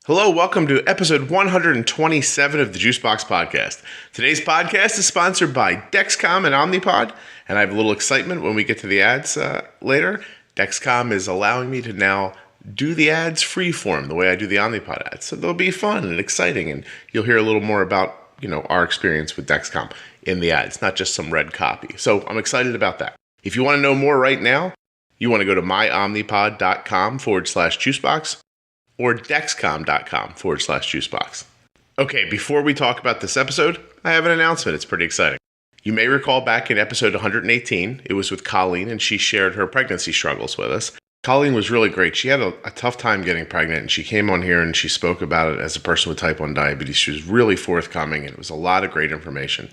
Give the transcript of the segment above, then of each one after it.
Hello, welcome to episode 127 of the Juicebox Podcast. Today's podcast is sponsored by Dexcom and Omnipod, and I have a little excitement when we get to the ads later. Dexcom is allowing me to now do the ads freeform, the way I do the Omnipod ads. So they'll be fun and exciting, and you'll hear a little more about, our experience with Dexcom in the ads, not just some red copy. So I'm excited about that. If you want to know more right now, you want to go to myomnipod.com/juicebox. or dexcom.com/juicebox. Okay, before we talk about this episode, I have an announcement. It's pretty exciting. You may recall back in episode 118, it was with Colleen, and she shared her pregnancy struggles with us. Colleen was really great. She had a tough time getting pregnant, and she came on here and she spoke about it as a person with type 1 diabetes. She was really forthcoming, and it was a lot of great information.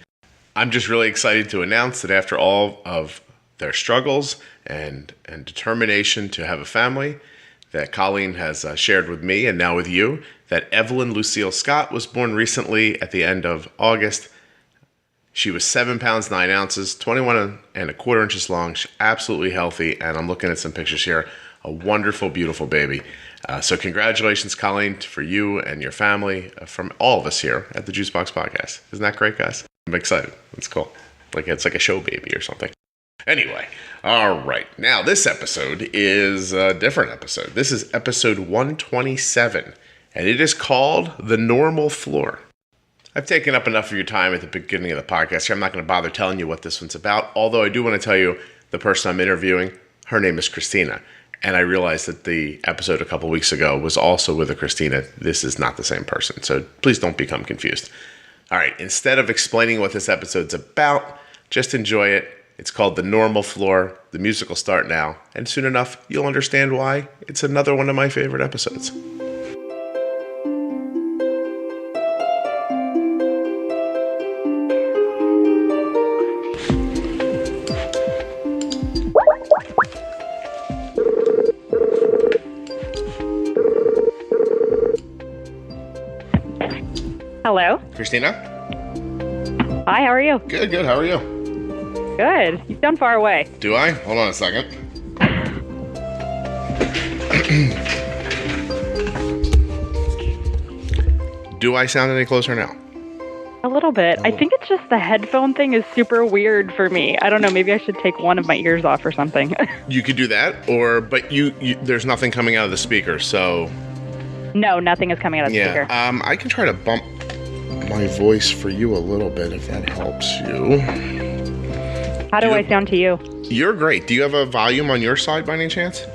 I'm just really excited to announce that after all of their struggles and determination to have a family, that Colleen has shared with me and now with you, that Evelyn Lucille Scott was born recently at the end of August. She was 7 pounds, 9 ounces, 21 and a quarter inches long. She's absolutely healthy, and I'm looking at some pictures here. A wonderful, beautiful baby. So congratulations, Colleen, for you and your family, from all of us here at the Juicebox Podcast. Isn't that great, guys? I'm excited. It's cool. It's like a show baby or something. Anyway, all right. Now, this episode is a different episode. This is episode 127, and it is called The Normal Floor. I've taken up enough of your time at the beginning of the podcast here. I'm not going to bother telling you what this one's about, although I do want to tell you the person I'm interviewing, her name is Christina, and I realized that the episode a couple weeks ago was also with a Christina. This is not the same person, so please don't become confused. All right, instead of explaining what this episode's about, just enjoy it. It's called The Normal Floor. The music will start now, and soon enough, you'll understand why it's another one of my favorite episodes. Hello? Christina? Hi, how are you? Good. How are you? Good. You sound far away. Do I? Hold on a second. Do I sound any closer now? A little bit. I think it's just the headphone thing is super weird for me. I don't know. Maybe I should take one of my ears off or something. You could do that, but you there's nothing coming out of the speaker, so... No, nothing is coming out of the speaker. I can try to bump my voice for you a little bit if that helps you. How do I sound to you? You're great. Do you have a volume on your side by any chance?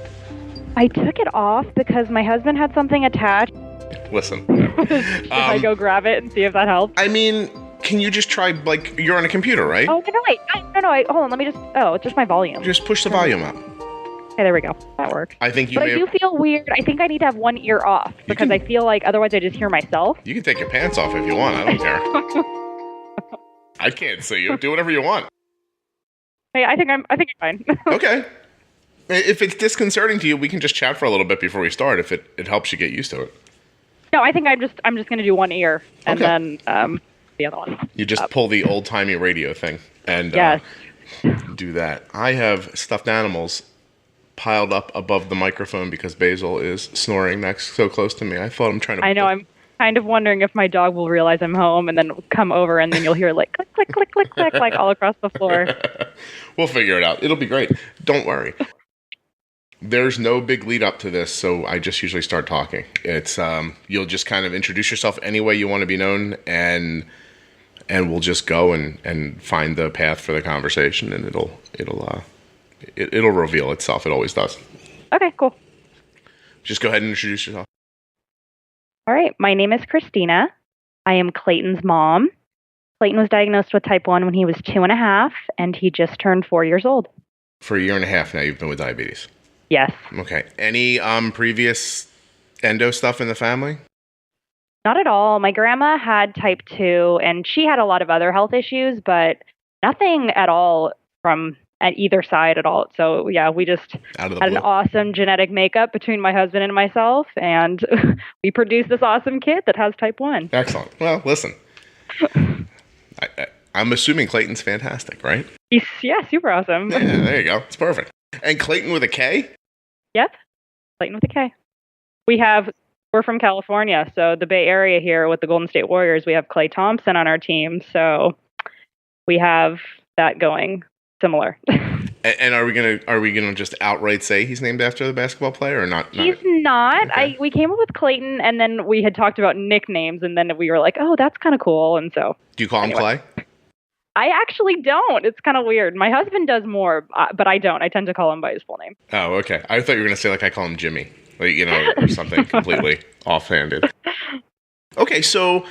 I took it off because my husband had something attached. Listen. Should I go grab it and see if that helps? I mean, can you just try, you're on a computer, right? Oh, no, wait. Hold on, let me just... Oh, it's just my volume. Just push the volume up. Okay, there we go. That worked. I think you I do feel weird. I think I need to have one ear off because I feel like otherwise I just hear myself. You can take your pants off if you want. I don't care. I can't see you. Do whatever you want. Hey, I think I'm fine. Okay. If it's disconcerting to you, we can just chat for a little bit before we start if it helps you get used to it. No, I think I'm just going to do one ear and then the other one. You just pull the old-timey radio thing and do that. I have stuffed animals piled up above the microphone because Basil is snoring next so close to me. I thought I'm trying to... I know, I'm kind of wondering if my dog will realize I'm home and then come over and then you'll hear click, click, click, click, click, like all across the floor. We'll figure it out. It'll be great. Don't worry. There's no big lead up to this, so I just usually start talking. It's you'll just kind of introduce yourself any way you want to be known, and we'll just go and find the path for the conversation, and it'll reveal itself. It always does. Okay, cool. Just go ahead and introduce yourself. All right. My name is Christina. I am Klayton's mom. Klayton was diagnosed with type 1 when he was 2.5, and he just turned 4 years old. For a year and a half now, you've been with diabetes. Yes. Okay. Any previous endo stuff in the family? Not at all. My grandma had type 2, and she had a lot of other health issues, but nothing at all from at either side at all. So yeah, we just had an awesome genetic makeup between my husband and myself, and we produced this awesome kid that has type 1. Excellent. Well, listen, I'm assuming Klayton's fantastic, right? He's super awesome. Yeah, there you go. It's perfect. And Klayton with a K? Yep. Klayton with a K. We're We're from California, so the Bay Area here with the Golden State Warriors, we have Klay Thompson on our team, so we have that going similar. And are we gonna just outright say he's named after the basketball player or not? He's not. Okay. We came up with Klayton, and then we had talked about nicknames, and then we were like, oh, that's kind of cool, and so. Do you call him Clay? I actually don't. It's kind of weird. My husband does more, but I don't. I tend to call him by his full name. Oh, okay. I thought you were gonna say like I call him Jimmy, like or something completely offhanded. Okay, so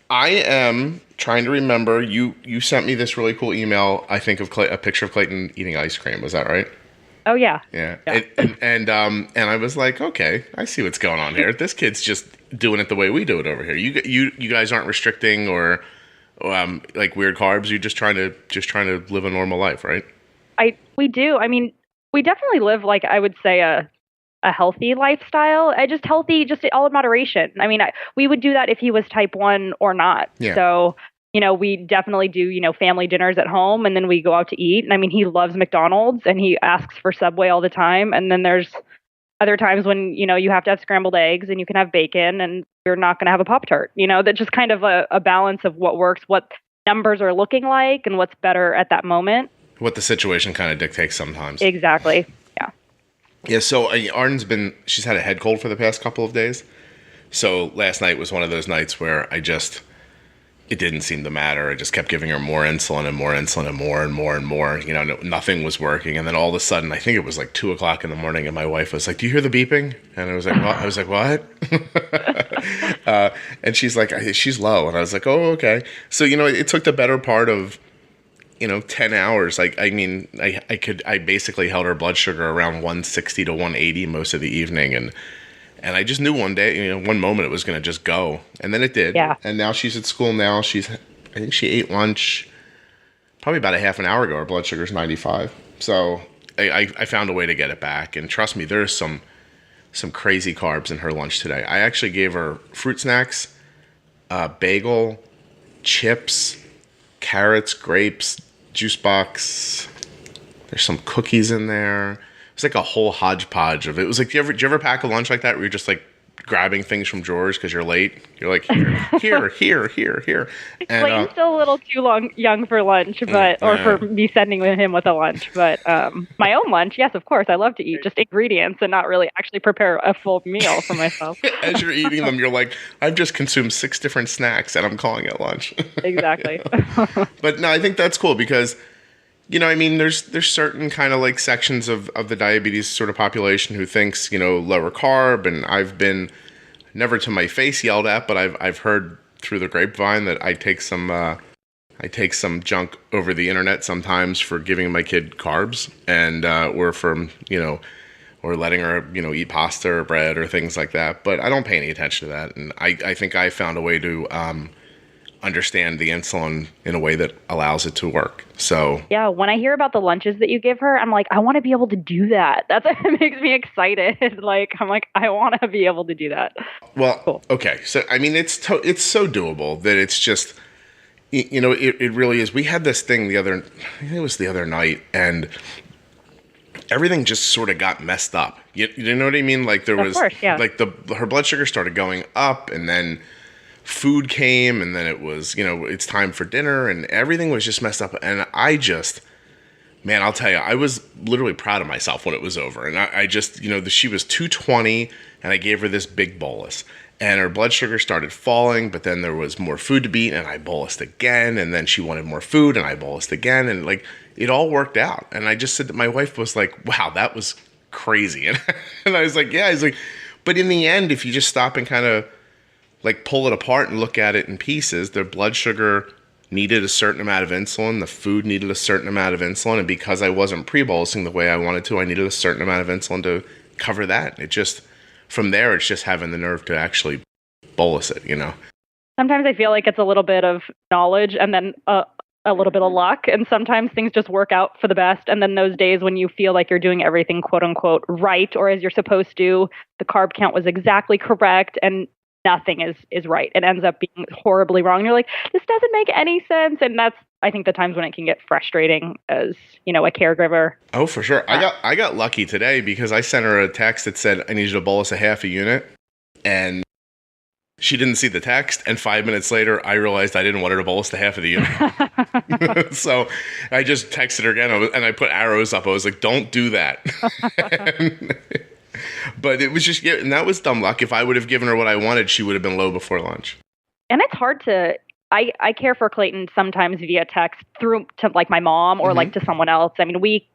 I am trying to remember. You sent me this really cool email. I think of a picture of Klayton eating ice cream. Was that right? Oh yeah. Yeah. And I was like, okay, I see what's going on here. This kid's just doing it the way we do it over here. You guys aren't restricting or like weird carbs. You're just trying to live a normal life, right? We do. I mean, we definitely live like I would say a healthy lifestyle. Just healthy, just all in moderation. I mean, we would do that if he was type 1 or not. Yeah. So, we definitely do, family dinners at home, and then we go out to eat. And I mean, he loves McDonald's and he asks for Subway all the time. And then there's other times when, you have to have scrambled eggs and you can have bacon and you're not going to have a Pop-Tart. That's just kind of a balance of what works, what numbers are looking like and what's better at that moment. What the situation kind of dictates sometimes. Exactly. Yeah, so Arden's she's had a head cold for the past couple of days. So last night was one of those nights where it didn't seem to matter. I just kept giving her more insulin and more insulin and more and more and more. Nothing was working. And then all of a sudden, I think it was like 2 o'clock in the morning, and my wife was like, "Do you hear the beeping?" And I was like, "What?" I was like, "What?" And she's like, "She's low." And I was like, "Oh, okay." So, it took the better part of 10 hours. I basically held her blood sugar around 160 to 180 most of the evening. And I just knew one day, one moment it was going to just go. And then it did. Yeah. And now she's at school now. I think she ate lunch probably about a half an hour ago. Her blood sugar's 95. So I found a way to get it back. And trust me, there's some crazy carbs in her lunch today. I actually gave her fruit snacks, bagel, chips, carrots, grapes, Juicebox. There's some cookies in there. It's like a whole hodgepodge of it. It was like, did you ever pack a lunch like that where you're just like grabbing things from drawers because you're late? You're like, here. And, Klayton's still a little too young for lunch, or for me sending him with a lunch. But my own lunch, yes, of course, I love to eat just ingredients and not really actually prepare a full meal for myself. As you're eating them, you're like, I've just consumed 6 different snacks and I'm calling it lunch. Exactly. But no, I think that's cool because there's certain kind of like sections of the diabetes sort of population who thinks, lower carb, and I've been never to my face yelled at, but I've heard through the grapevine that I take some junk over the internet sometimes for giving my kid carbs and or letting her, eat pasta or bread or things like that. But I don't pay any attention to that. And I think I found a way to understand the insulin in a way that allows it to work. So yeah, when I hear about the lunches that you give her, I'm like, I want to be able to do that. That's what makes me excited. I want to be able to do that. Well, cool. Okay. So, it's so doable that it's just, it really is. We had this thing I think it was the other night, and everything just sort of got messed up. You know what I mean? Like there was, of course, yeah. Like her blood sugar started going up, and then food came, and then it was, it's time for dinner, and everything was just messed up. And I'll tell you, I was literally proud of myself when it was over. And I just, she was 220, and I gave her this big bolus. And her blood sugar started falling, but then there was more food to beat, and I bolused again. And then she wanted more food, and I bolused again. And it all worked out. And I just said that my wife was like, wow, that was crazy. And I was like, yeah. But in the end, if you just stop and kind of pull it apart and look at it in pieces, their blood sugar needed a certain amount of insulin, the food needed a certain amount of insulin, and because I wasn't pre-bolusing the way I wanted to, I needed a certain amount of insulin to cover that. It just, from there, it's just having the nerve to actually bolus it, Sometimes I feel like it's a little bit of knowledge and then a little bit of luck, and sometimes things just work out for the best, and then those days when you feel like you're doing everything quote-unquote right, or as you're supposed to, the carb count was exactly correct, and nothing is right. It ends up being horribly wrong. You're like, this doesn't make any sense. And that's, I think, the times when it can get frustrating as, a caregiver. Oh, for sure. I got lucky today because I sent her a text that said I needed to bolus a half a unit. And She didn't see the text, and 5 minutes later, I realized I didn't want her to bolus to half of the unit. So I just texted her again, and I put arrows up. I was like, don't do that. But it was just, and that was dumb luck. If I would have given her what I wanted, she would have been low before lunch. And it's hard to, I care for Klayton sometimes via text through to like my mom or like to someone else. I mean, we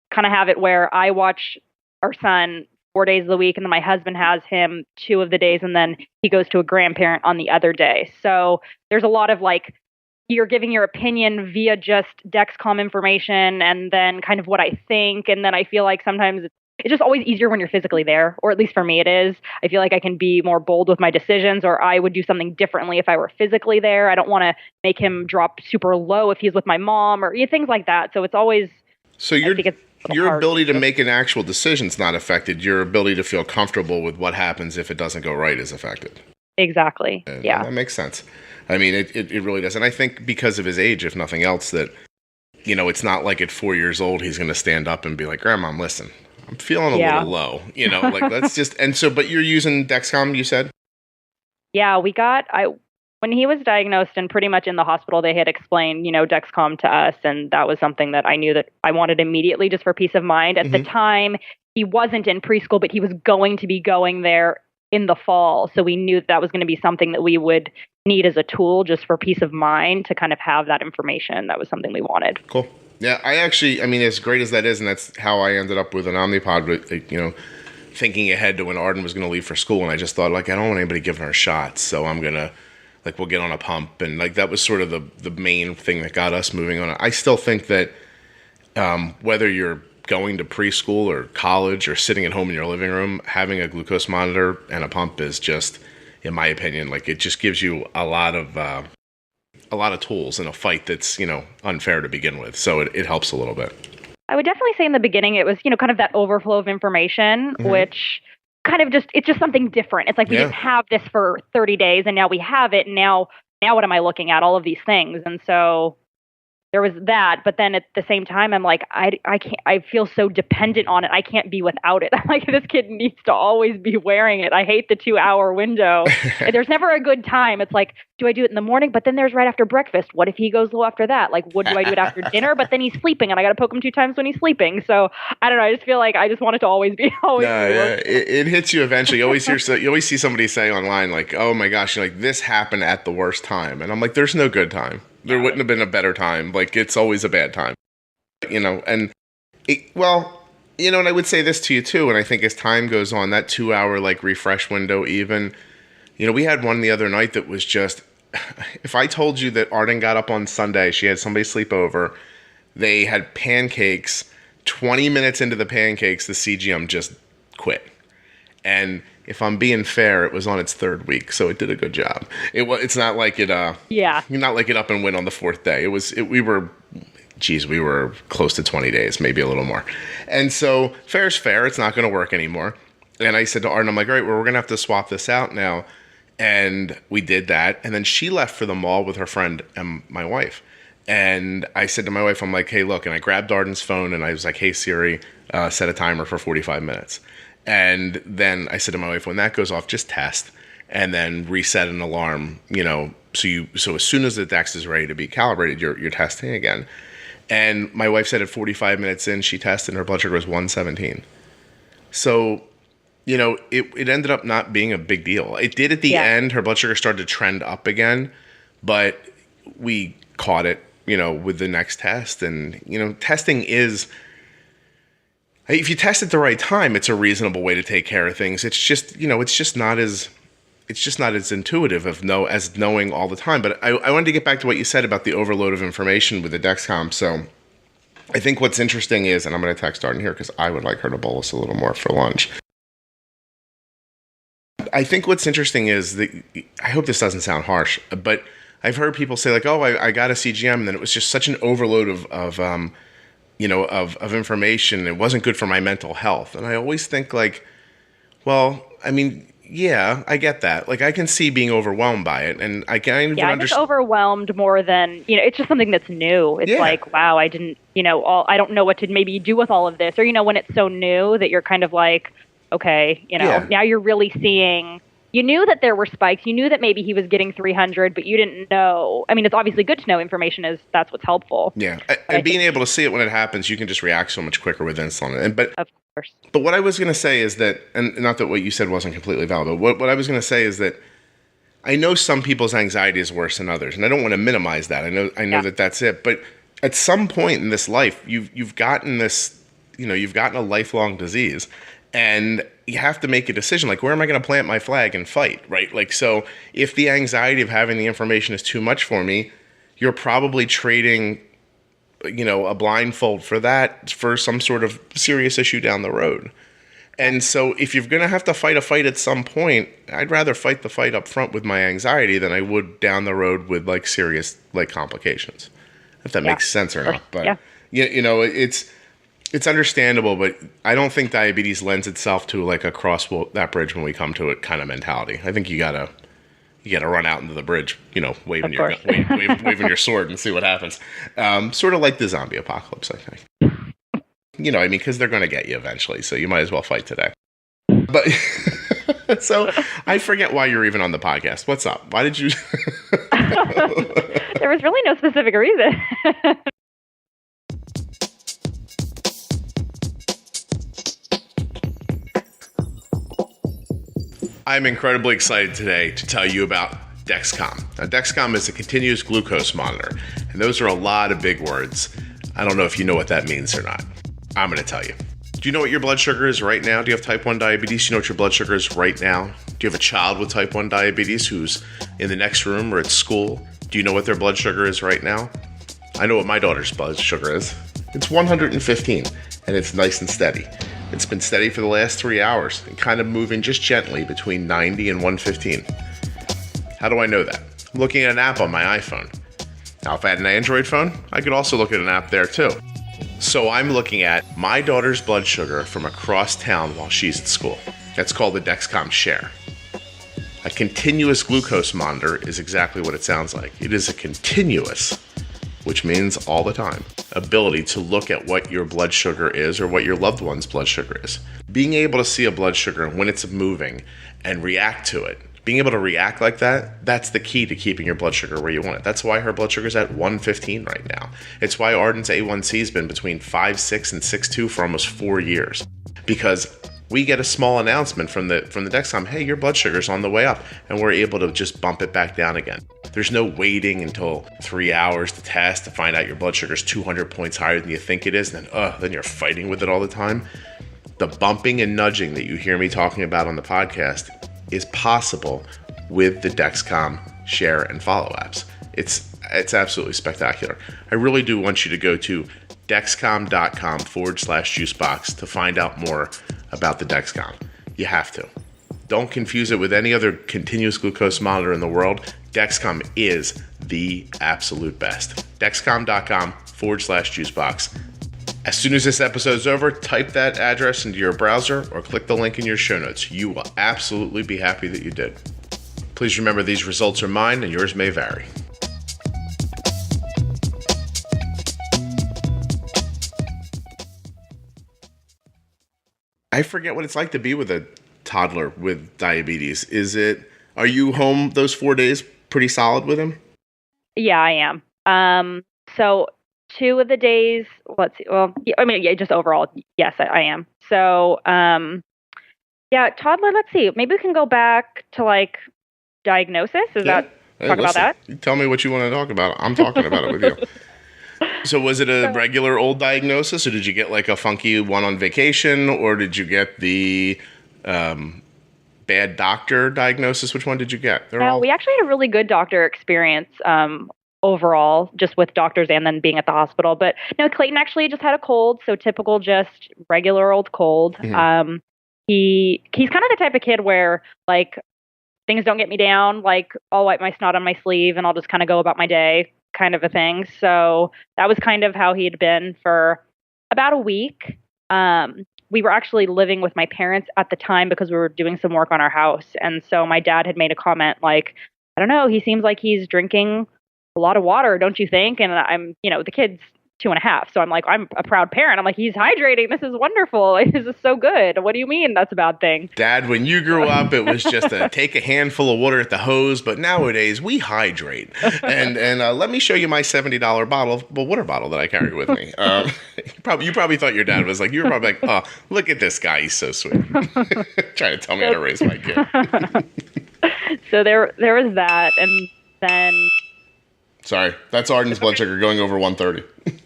kind of have it where I watch our son 4 days of the week, and then my husband has him 2 of the days, and then he goes to a grandparent on the other day. So there's a lot of like, you're giving your opinion via just Dexcom information and then kind of what I think. And then I feel like sometimes it's just always easier when you're physically there, or at least for me it is. I feel like I can be more bold with my decisions, or I would do something differently if I were physically there. I don't want to make him drop super low if he's with my mom or things like that. So it's always... So your ability to make an actual decision is not affected. Your ability to feel comfortable with what happens if it doesn't go right is affected. Exactly. And yeah. That makes sense. I mean, it really does. And I think because of his age, if nothing else, that, it's not like at 4 years old, he's going to stand up and be like, Grandma, listen, I'm feeling a little low, like let's just, and so, but you're using Dexcom, you said? Yeah, when he was diagnosed and pretty much in the hospital, they had explained, Dexcom to us. And that was something that I knew that I wanted immediately just for peace of mind. At the time, he wasn't in preschool, but he was going to be going there in the fall. So we knew that was going to be something that we would need as a tool just for peace of mind to kind of have that information. That was something we wanted. Cool. Yeah, as great as that is, and that's how I ended up with an Omnipod, thinking ahead to when Arden was going to leave for school. And I just thought, I don't want anybody giving her shots. So I'm going to, we'll get on a pump. And that was sort of the main thing that got us moving on. I still think that whether you're going to preschool or college or sitting at home in your living room, having a glucose monitor and a pump is just, in my opinion, it just gives you a lot of tools in a fight that's, unfair to begin with. So it helps a little bit. I would definitely say in the beginning, it was, kind of that overflow of information, which kind of it's just something different. It's like we didn't have this for 30 days and now we have it. And now what am I looking at? All of these things. And so there was that, but then at the same time, I'm like, I can't, I feel so dependent on it. I can't be without it. I'm like, this kid needs to always be wearing it. I hate the 2-hour window. There's never a good time. It's like, do I do it in the morning? But then there's right after breakfast. What if he goes low after that? Like, do I do it after dinner? But then he's sleeping and I got to poke him 2 times when he's sleeping. So I don't know. I just feel like I just want it to always be it hits you eventually. You always see somebody say online, like, oh my gosh, this happened at the worst time. And I'm like, there's no good time. There wouldn't have been a better time. It's always a bad time, and and I would say this to you too. And I think as time goes on, that 2-hour refresh window, even, we had one the other night that was just, if I told you that Arden got up on Sunday, she had somebody sleep over, they had pancakes, 20 minutes into the pancakes, the CGM just quit. And if I'm being fair, it was on its 3rd week, so it did a good job. It's not like it. Not like it up and went on the 4th day. We were close to 20 days, maybe a little more. And so fair is fair. It's not going to work anymore. And I said to Arden, I'm like, all right, well, we're going to have to swap this out now. And we did that. And then she left for the mall with her friend and my wife. And I said to my wife, I'm like, hey, look. And I grabbed Arden's phone and I was like, hey, Siri, set a timer for 45 minutes. And then I said to my wife, when that goes off, just test and then reset an alarm, so as soon as the Dex is ready to be calibrated, you're testing again. And my wife said at 45 minutes in, she tested and her blood sugar was 117. So, it ended up not being a big deal. It did at the end. Her blood sugar started to trend up again, but we caught it, with the next test. And, testing is... If you test at the right time, it's a reasonable way to take care of things. It's just, it's just not as intuitive as knowing all the time. But I wanted to get back to what you said about the overload of information with the Dexcom. So I think what's interesting is, and I'm going to text Arden here because I would like her to bolus a little more for lunch. I think what's interesting is that, I hope this doesn't sound harsh, but I've heard people say oh, I got a CGM, and then it was just such an overload of information. It wasn't good for my mental health. And I always think well, I mean, yeah, I get that. I can see being overwhelmed by it. And I can even I'm just overwhelmed more than, it's just something that's new. It's wow, I didn't, I don't know what to maybe do with all of this. Or, when it's so new that you're kind of okay, now you're really seeing you knew that there were spikes. You knew that maybe he was getting 300, but you didn't know. I mean, it's obviously good to know information that's what's helpful. Yeah. And being able to see it when it happens, you can just react so much quicker with insulin. Of course. But what I was going to say is that, and not that what you said wasn't completely valid, but what I was going to say is that I know some people's anxiety is worse than others, and I don't want to minimize that. I know that that's it. But at some point in this life, you've gotten this, you've gotten a lifelong disease, and you have to make a decision. Like, where am I going to plant my flag and fight, right? Like, so if the anxiety of having the information is too much for me, you're probably trading, a blindfold for some sort of serious issue down the road. And so if you're going to have to fight a fight at some point, I'd rather fight the fight up front with my anxiety than I would down the road with like serious like complications, if that makes sense or not. But it's understandable, but I don't think diabetes lends itself to like a cross that bridge when we come to it kind of mentality. I think you gotta run out into the bridge, waving waving your sword and see what happens. Sort of like the zombie apocalypse, I think. Because they're going to get you eventually, so you might as well fight today. But so I forget why you're even on the podcast. What's up? Why did you? There was really no specific reason. I'm incredibly excited today to tell you about Dexcom. Now, Dexcom is a continuous glucose monitor, and those are a lot of big words. I don't know if you know what that means or not. I'm going to tell you. Do you know what your blood sugar is right now? Do you have type 1 diabetes? Do you know what your blood sugar is right now? Do you have a child with type 1 diabetes who's in the next room or at school? Do you know what their blood sugar is right now? I know what my daughter's blood sugar is. It's 115, and it's nice and steady. It's been steady for the last 3 hours and kind of moving just gently between 90 and 115. How do I know that? I'm looking at an app on my iPhone. Now, if I had an Android phone, I could also look at an app there too. So I'm looking at my daughter's blood sugar from across town while she's at school. That's called the Dexcom Share. A continuous glucose monitor is exactly what it sounds like. It is a continuous, which means all the time, ability to look at what your blood sugar is or what your loved one's blood sugar is. Being able to see a blood sugar when it's moving and react to it, being able to react like that, that's the key to keeping your blood sugar where you want it. That's why her blood sugar is at 115 right now. It's why Arden's A1C has been between 5.6 and 6.2 for almost 4 years. Because we get a small announcement from the Dexcom, hey, your blood sugar's on the way up, and we're able to just bump it back down again. There's no waiting until 3 hours to test to find out your blood sugar's 200 points higher than you think it is, and then you're fighting with it all the time. The bumping and nudging that you hear me talking about on the podcast is possible with the Dexcom Share and Follow apps. It's absolutely spectacular. I really do want you to go to dexcom.com/juicebox to find out more about the Dexcom. You have to. Don't confuse it with any other continuous glucose monitor in the world. Dexcom is the absolute best. Dexcom.com/juicebox. As soon as this episode's over, type that address into your browser or click the link in your show notes. You will absolutely be happy that you did. Please remember these results are mine and yours may vary. I forget what it's like to be with a toddler with diabetes. Are you home those 4 days pretty solid with him? Yeah, I am. So 2 of the days, let's see. Well, just overall, yes, I am. So, toddler, let's see. Maybe we can go back to like diagnosis. Talk about that? You tell me what you want to talk about. I'm talking about it with you. So was it a regular old diagnosis, or did you get like a funky one on vacation, or did you get the bad doctor diagnosis? Which one did you get? We actually had a really good doctor experience overall, just with doctors and then being at the hospital. But no, Klayton actually just had a cold, so typical, just regular old cold. Mm-hmm. He's kind of the type of kid where like things don't get me down. Like I'll wipe my snot on my sleeve and I'll just kind of go about my day, kind of a thing. So that was kind of how he had been for about a week. We were actually living with my parents at the time because we were doing some work on our house, and so my dad had made a comment like, I don't know, he seems like he's drinking a lot of water, don't you think? And I'm, the kid's 2.5. So I'm like, I'm a proud parent. I'm like, he's hydrating. This is wonderful. This is so good. What do you mean that's a bad thing? Dad, when you grew up, it was just take a handful of water at the hose. But nowadays, we hydrate. And let me show you my $70 water bottle that I carry with me. You probably thought your dad was like, you were probably like, oh, look at this guy. He's so sweet. Trying to tell me how to raise my kid. So there was that. And then... Sorry, that's Arden's blood sugar going over 130.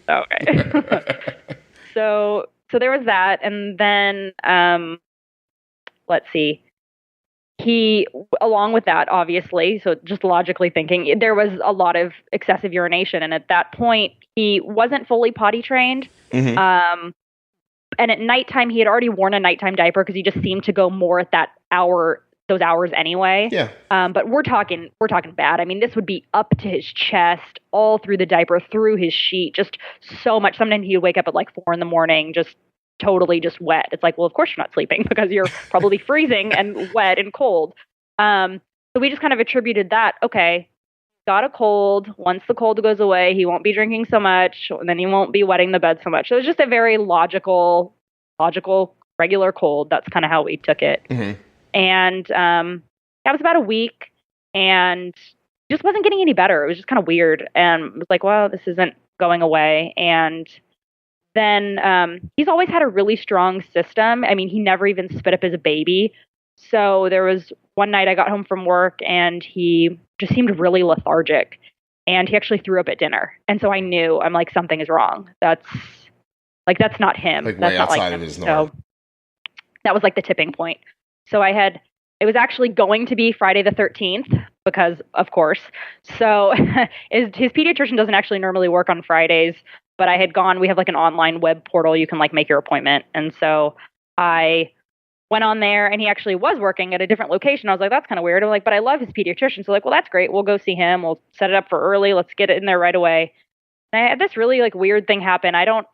Okay. So there was that, and then let's see. He, along with that, obviously, so just logically thinking, there was a lot of excessive urination, and at that point, he wasn't fully potty trained. Mm-hmm. And at nighttime, he had already worn a nighttime diaper because he just seemed to go more at those hours anyway. Yeah. But we're talking bad. I mean, this would be up to his chest, all through the diaper, through his sheet, just so much. Sometimes he would wake up at like 4 a.m, just totally just wet. It's like, well, of course you're not sleeping because you're probably freezing and wet and cold. So we just kind of attributed that. Okay, got a cold. Once the cold goes away, he won't be drinking so much, and then he won't be wetting the bed so much. So it was just a very logical, regular cold. That's kind of how we took it. Mm-hmm. And that was about a week, and just wasn't getting any better. It was just kind of weird, and it was like, well, this isn't going away. And then he's always had a really strong system. I mean, he never even spit up as a baby. So there was one night I got home from work, and he just seemed really lethargic, and he actually threw up at dinner. And so I knew, I'm like, something is wrong. That's not him. Like that's way not outside like him. Of his norm. So that was like the tipping point. So it was actually going to be Friday the 13th because, of course. So his pediatrician doesn't actually normally work on Fridays, but I had gone, we have like an online web portal. You can like make your appointment. And so I went on there, and he actually was working at a different location. I was like, that's kind of weird. I'm like, but I love his pediatrician. So like, well, that's great. We'll go see him. We'll set it up for early. Let's get it in there right away. And I had this really like weird thing happen. I'm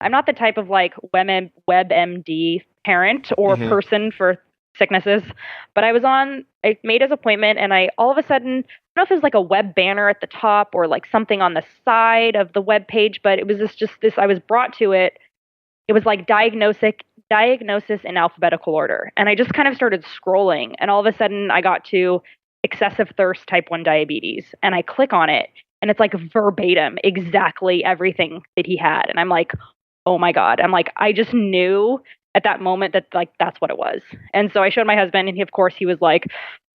not the type of like WebMD parent or mm-hmm. person for sicknesses, but I made his appointment, and I all of a sudden, I don't know if it was like a web banner at the top or like something on the side of the web page, but it was I was brought to it. It was like diagnosis in alphabetical order. And I just kind of started scrolling, and all of a sudden I got to excessive thirst type 1 diabetes, and I click on it, and it's like verbatim exactly everything that he had. And I'm like, oh my God. I'm like, I just knew at that moment that like, that's what it was. And so I showed my husband, and he was like,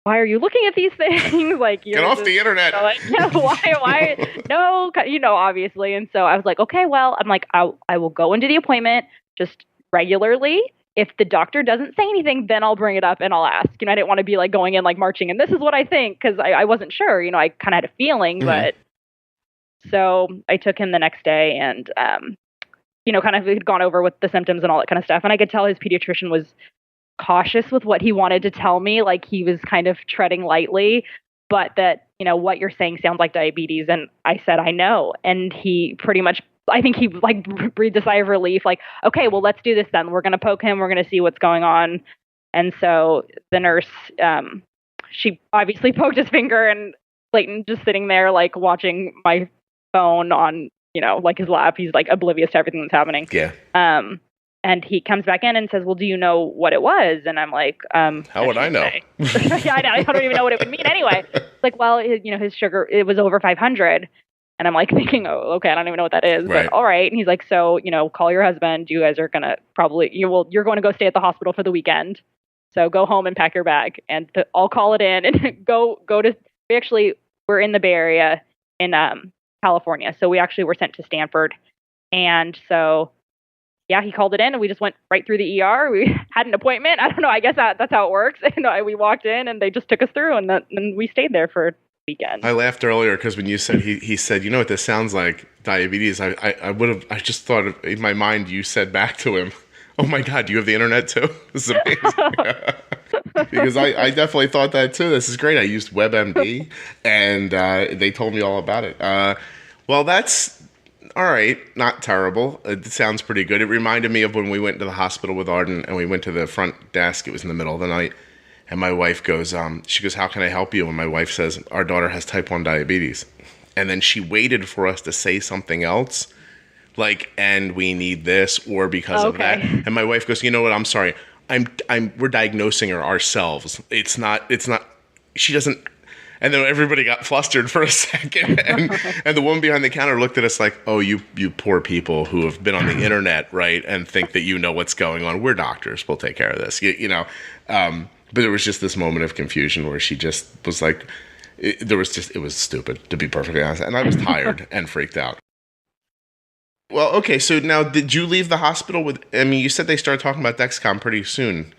why are you looking at these things? Like, get off the internet. Like, yeah, why? No, obviously. And so I was like, okay, well, I'm like, I will go into the appointment just regularly. If the doctor doesn't say anything, then I'll bring it up and I'll ask. I didn't want to be like going in, like marching, and this is what I think, because I wasn't sure. I kind of had a feeling, mm-hmm. but so I took him the next day, and kind of had gone over with the symptoms and all that kind of stuff. And I could tell his pediatrician was cautious with what he wanted to tell me. Like, he was kind of treading lightly, but that, what you're saying sounds like diabetes. And I said, I know. And he pretty much, I think he like breathed a sigh of relief, like, okay, well, let's do this then. We're going to poke him. We're going to see what's going on. And so the nurse, she obviously poked his finger, and Klayton just sitting there, like watching my phone on, like his lap. He's like oblivious to everything that's happening. Yeah. And he comes back in and says, well, do you know what it was? And I'm like, how would I know? Yeah, I don't even know what it would mean anyway. It's like, well, his sugar, it was over 500. And I'm like thinking, oh, okay, I don't even know what that is, right. But all right. And he's like, so, call your husband. You guys are going to probably, you're going to go stay at the hospital for the weekend. So go home and pack your bag, and I'll call it in and go to, we're in the Bay Area in California. So we actually were sent to Stanford. And so, yeah, he called it in, and we just went right through the ER. We had an appointment. I don't know. I guess that's how it works. And we walked in, and they just took us through, and we stayed there for a weekend. I laughed earlier because when you said, he said, you know what this sounds like? Diabetes. I just thought in my mind, you said back to him, oh my God, do you have the internet too? This is amazing. Because I definitely thought that too. This is great. I used WebMD, and they told me all about it. Well, that's all right. Not terrible. It sounds pretty good. It reminded me of when we went to the hospital with Arden, and we went to the front desk. It was in the middle of the night, and my wife goes, she goes, how can I help you? And my wife says, our daughter has type 1 diabetes. And then she waited for us to say something else. like, and we need this, or because of that. And my wife goes, you know what? I'm sorry. We're diagnosing her ourselves. It's not, she doesn't. And then everybody got flustered for a second. And the woman behind the counter looked at us like, oh, you poor people who have been on the internet, right? And think that you know what's going on. We're doctors. We'll take care of this, you know. But it was just this moment of confusion where she just was like, it was stupid, to be perfectly honest. And I was tired and freaked out. Well, okay. So now, did you leave the hospital you said they started talking about Dexcom pretty soon.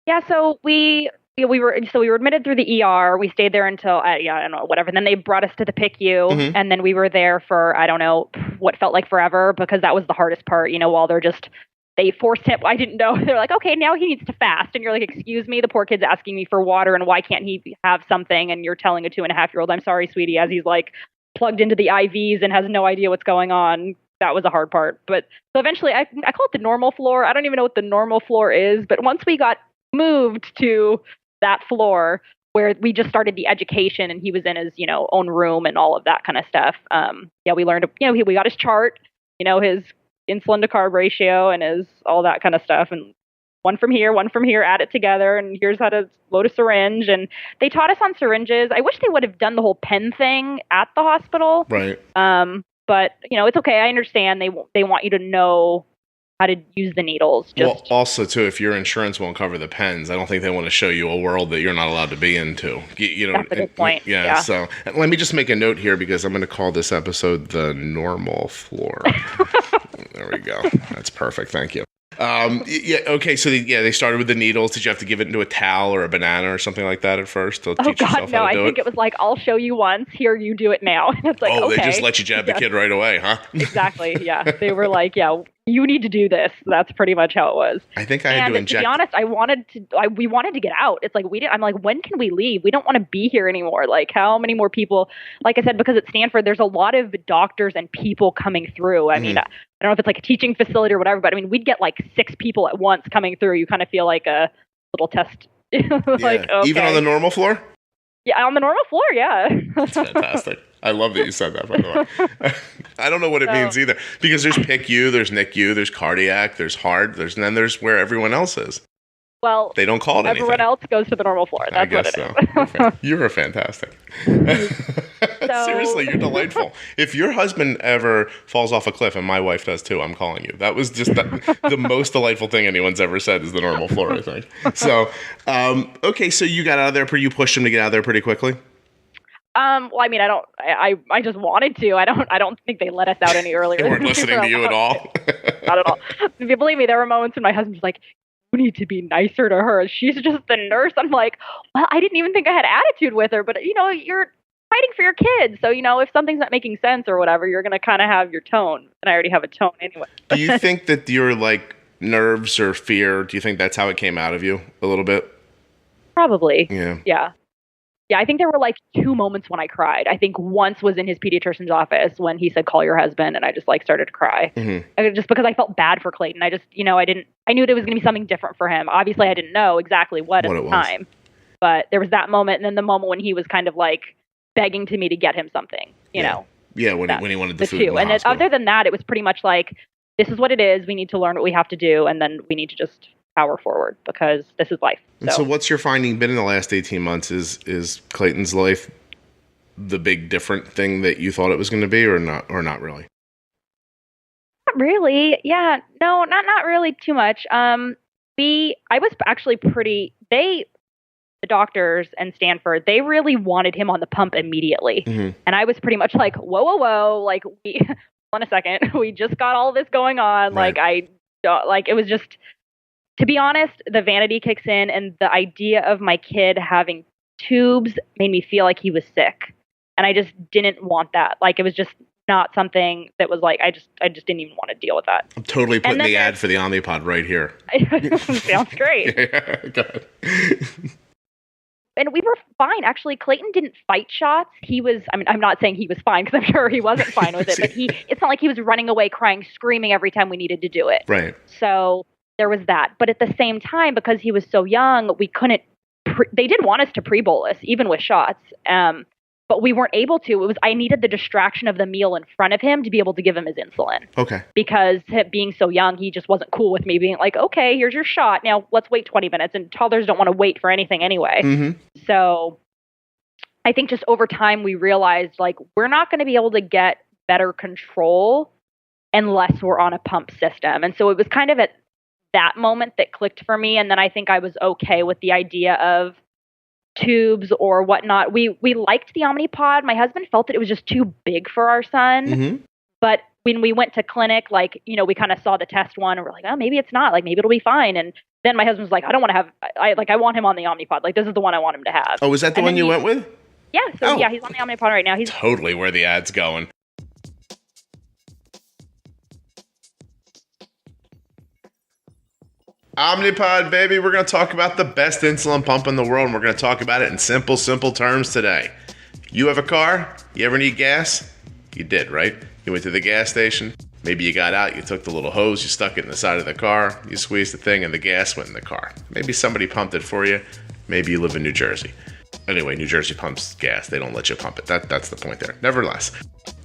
Yeah. So we were admitted through the ER. We stayed there until, I don't know, whatever. And then they brought us to the PICU, and then we were there for, I don't know, what felt like forever, because that was the hardest part, you know, while they forced him. I didn't know. They're like, okay, now he needs to fast. And you're like, excuse me, the poor kid's asking me for water, and why can't he have something? And you're telling a 2.5-year-old, I'm sorry, sweetie, as he's like plugged into the IVs and has no idea what's going on. That was a hard part. But so eventually I call it the normal floor. I don't even know what the normal floor is. But once we got moved to that floor where we just started the education, and he was in his, you know, own room and all of that kind of stuff. We learned, you know, we got his chart, you know, his insulin to carb ratio and his all that kind of stuff. And one from here, add it together. And here's how to load a syringe. And they taught us on syringes. I wish they would have done the whole pen thing at the hospital. Right. But you know, it's okay. I understand they want you to know how to use the needles. Well, also too, if your insurance won't cover the pens, I don't think they want to show you a world that you're not allowed to be into. You know, that's a good point. Yeah. So let me just make a note here, because I'm going to call this episode the normal floor. There we go. That's perfect. Thank you. Okay. So they started with the needles. Did you have to give it into a towel or a banana or something like that at first to teach yourself how to do it? I think it was like, I'll show you once. Here, you do it now. And it's like, okay. They just let you jab the kid right away, huh? Exactly. Yeah. They were like, yeah, you need to do this. That's pretty much how it was. I think I had to inject. To be honest, we wanted to get out. It's like, I'm like, when can we leave? We don't want to be here anymore. Like, how many more people? Like I said, because at Stanford, there's a lot of doctors and people coming through. I mean, I don't know if it's like a teaching facility or whatever, but I mean, we'd get like 6 people at once coming through. You kind of feel like a little test. Like, okay. Even on the normal floor? Yeah, on the normal floor, yeah. That's fantastic. I love that you said that, by the way. I don't know what it means either, because there's PICU, there's NICU, there's cardiac, there's heart, and then there's where everyone else is. Well, they don't call it anything. Everyone else goes to the normal floor. That's what it is. You're fantastic. Seriously, you're delightful. If your husband ever falls off a cliff, and my wife does too, I'm calling you. That was just the most delightful thing anyone's ever said is the normal floor, I think. So, okay, so you got out of there, you pushed him to get out of there pretty quickly? Well, I mean, I just wanted to. I don't think they let us out any earlier. They weren't listening to you at all? Not at all. If you believe me, there were moments when my husband's like, you need to be nicer to her. She's just the nurse. I'm like, well, I didn't even think I had attitude with her, but you know, you're fighting for your kids. So, you know, if something's not making sense or whatever, you're going to kind of have your tone. And I already have a tone anyway. Do you think that your like nerves or fear, do you think that's how it came out of you a little bit? Probably. Yeah. Yeah. Yeah, I think there were like 2 moments when I cried. I think once was in his pediatrician's office when he said, call your husband. And I just like started to cry. Just because I felt bad for Klayton. I just, you know, I knew there was going to be something different for him. Obviously, I didn't know exactly what at the time. But there was that moment. And then the moment when he was kind of like begging to me to get him something, you know. Yeah, when he wanted the food in the hospital. And other than that, it was pretty much like, this is what it is. We need to learn what we have to do. And then we need to just power forward because this is life. So what's your finding been in the last 18 months? Is Klayton's life the big different thing that you thought it was going to be or not really? Not really. Yeah. No, not really too much. I was actually the doctors and Stanford, they really wanted him on the pump immediately. And I was pretty much like, whoa. Like, hold on a second. We just got all this going on. Right. It was just, to be honest, the vanity kicks in, and the idea of my kid having tubes made me feel like he was sick. And I just didn't want that. Like, it was just not something that was like, I just didn't even want to deal with that. I'm totally putting the ad for the Omnipod right here. Sounds great. Yeah, go ahead. And we were fine. Actually, Klayton didn't fight shots. I'm not saying he was fine because I'm sure he wasn't fine with it, but it's not like he was running away, crying, screaming every time we needed to do it. Right. So there was that. But at the same time, because he was so young, we couldn't, they did want us to pre-bolus, even with shots. but we weren't able to. I needed the distraction of the meal in front of him to be able to give him his insulin. Okay. Because being so young, he just wasn't cool with me being like, okay, here's your shot. Now let's wait 20 minutes. And toddlers don't want to wait for anything anyway. Mm-hmm. So I think just over time, we realized like, we're not going to be able to get better control unless we're on a pump system. And so it was kind of at that moment that clicked for me. And then I think I was okay with the idea of tubes or whatnot. We liked the Omnipod. My husband felt that it was just too big for our son. Mm-hmm. But when we went to clinic, like, we kind of saw the test one and we're like, oh, maybe it's not. Like, maybe it'll be fine. And then my husband was like, I don't want to have, I want him on the Omnipod. Like, this is the one I want him to have. Oh, was that the one you went with? Yeah. So yeah, he's on the Omnipod right now. He's totally where the ad's going. Omnipod, baby. We're going to talk about the best insulin pump in the world, and we're going to talk about it in simple terms today. You have a car? You ever need gas? You did, right? You went to the gas station. Maybe you got out, you took the little hose, you stuck it in the side of the car, you squeezed the thing, and the gas went in the car. Maybe somebody pumped it for you. Maybe you live in New Jersey. Anyway, New Jersey pumps gas. They don't let you pump it. That's the point there. Nevertheless,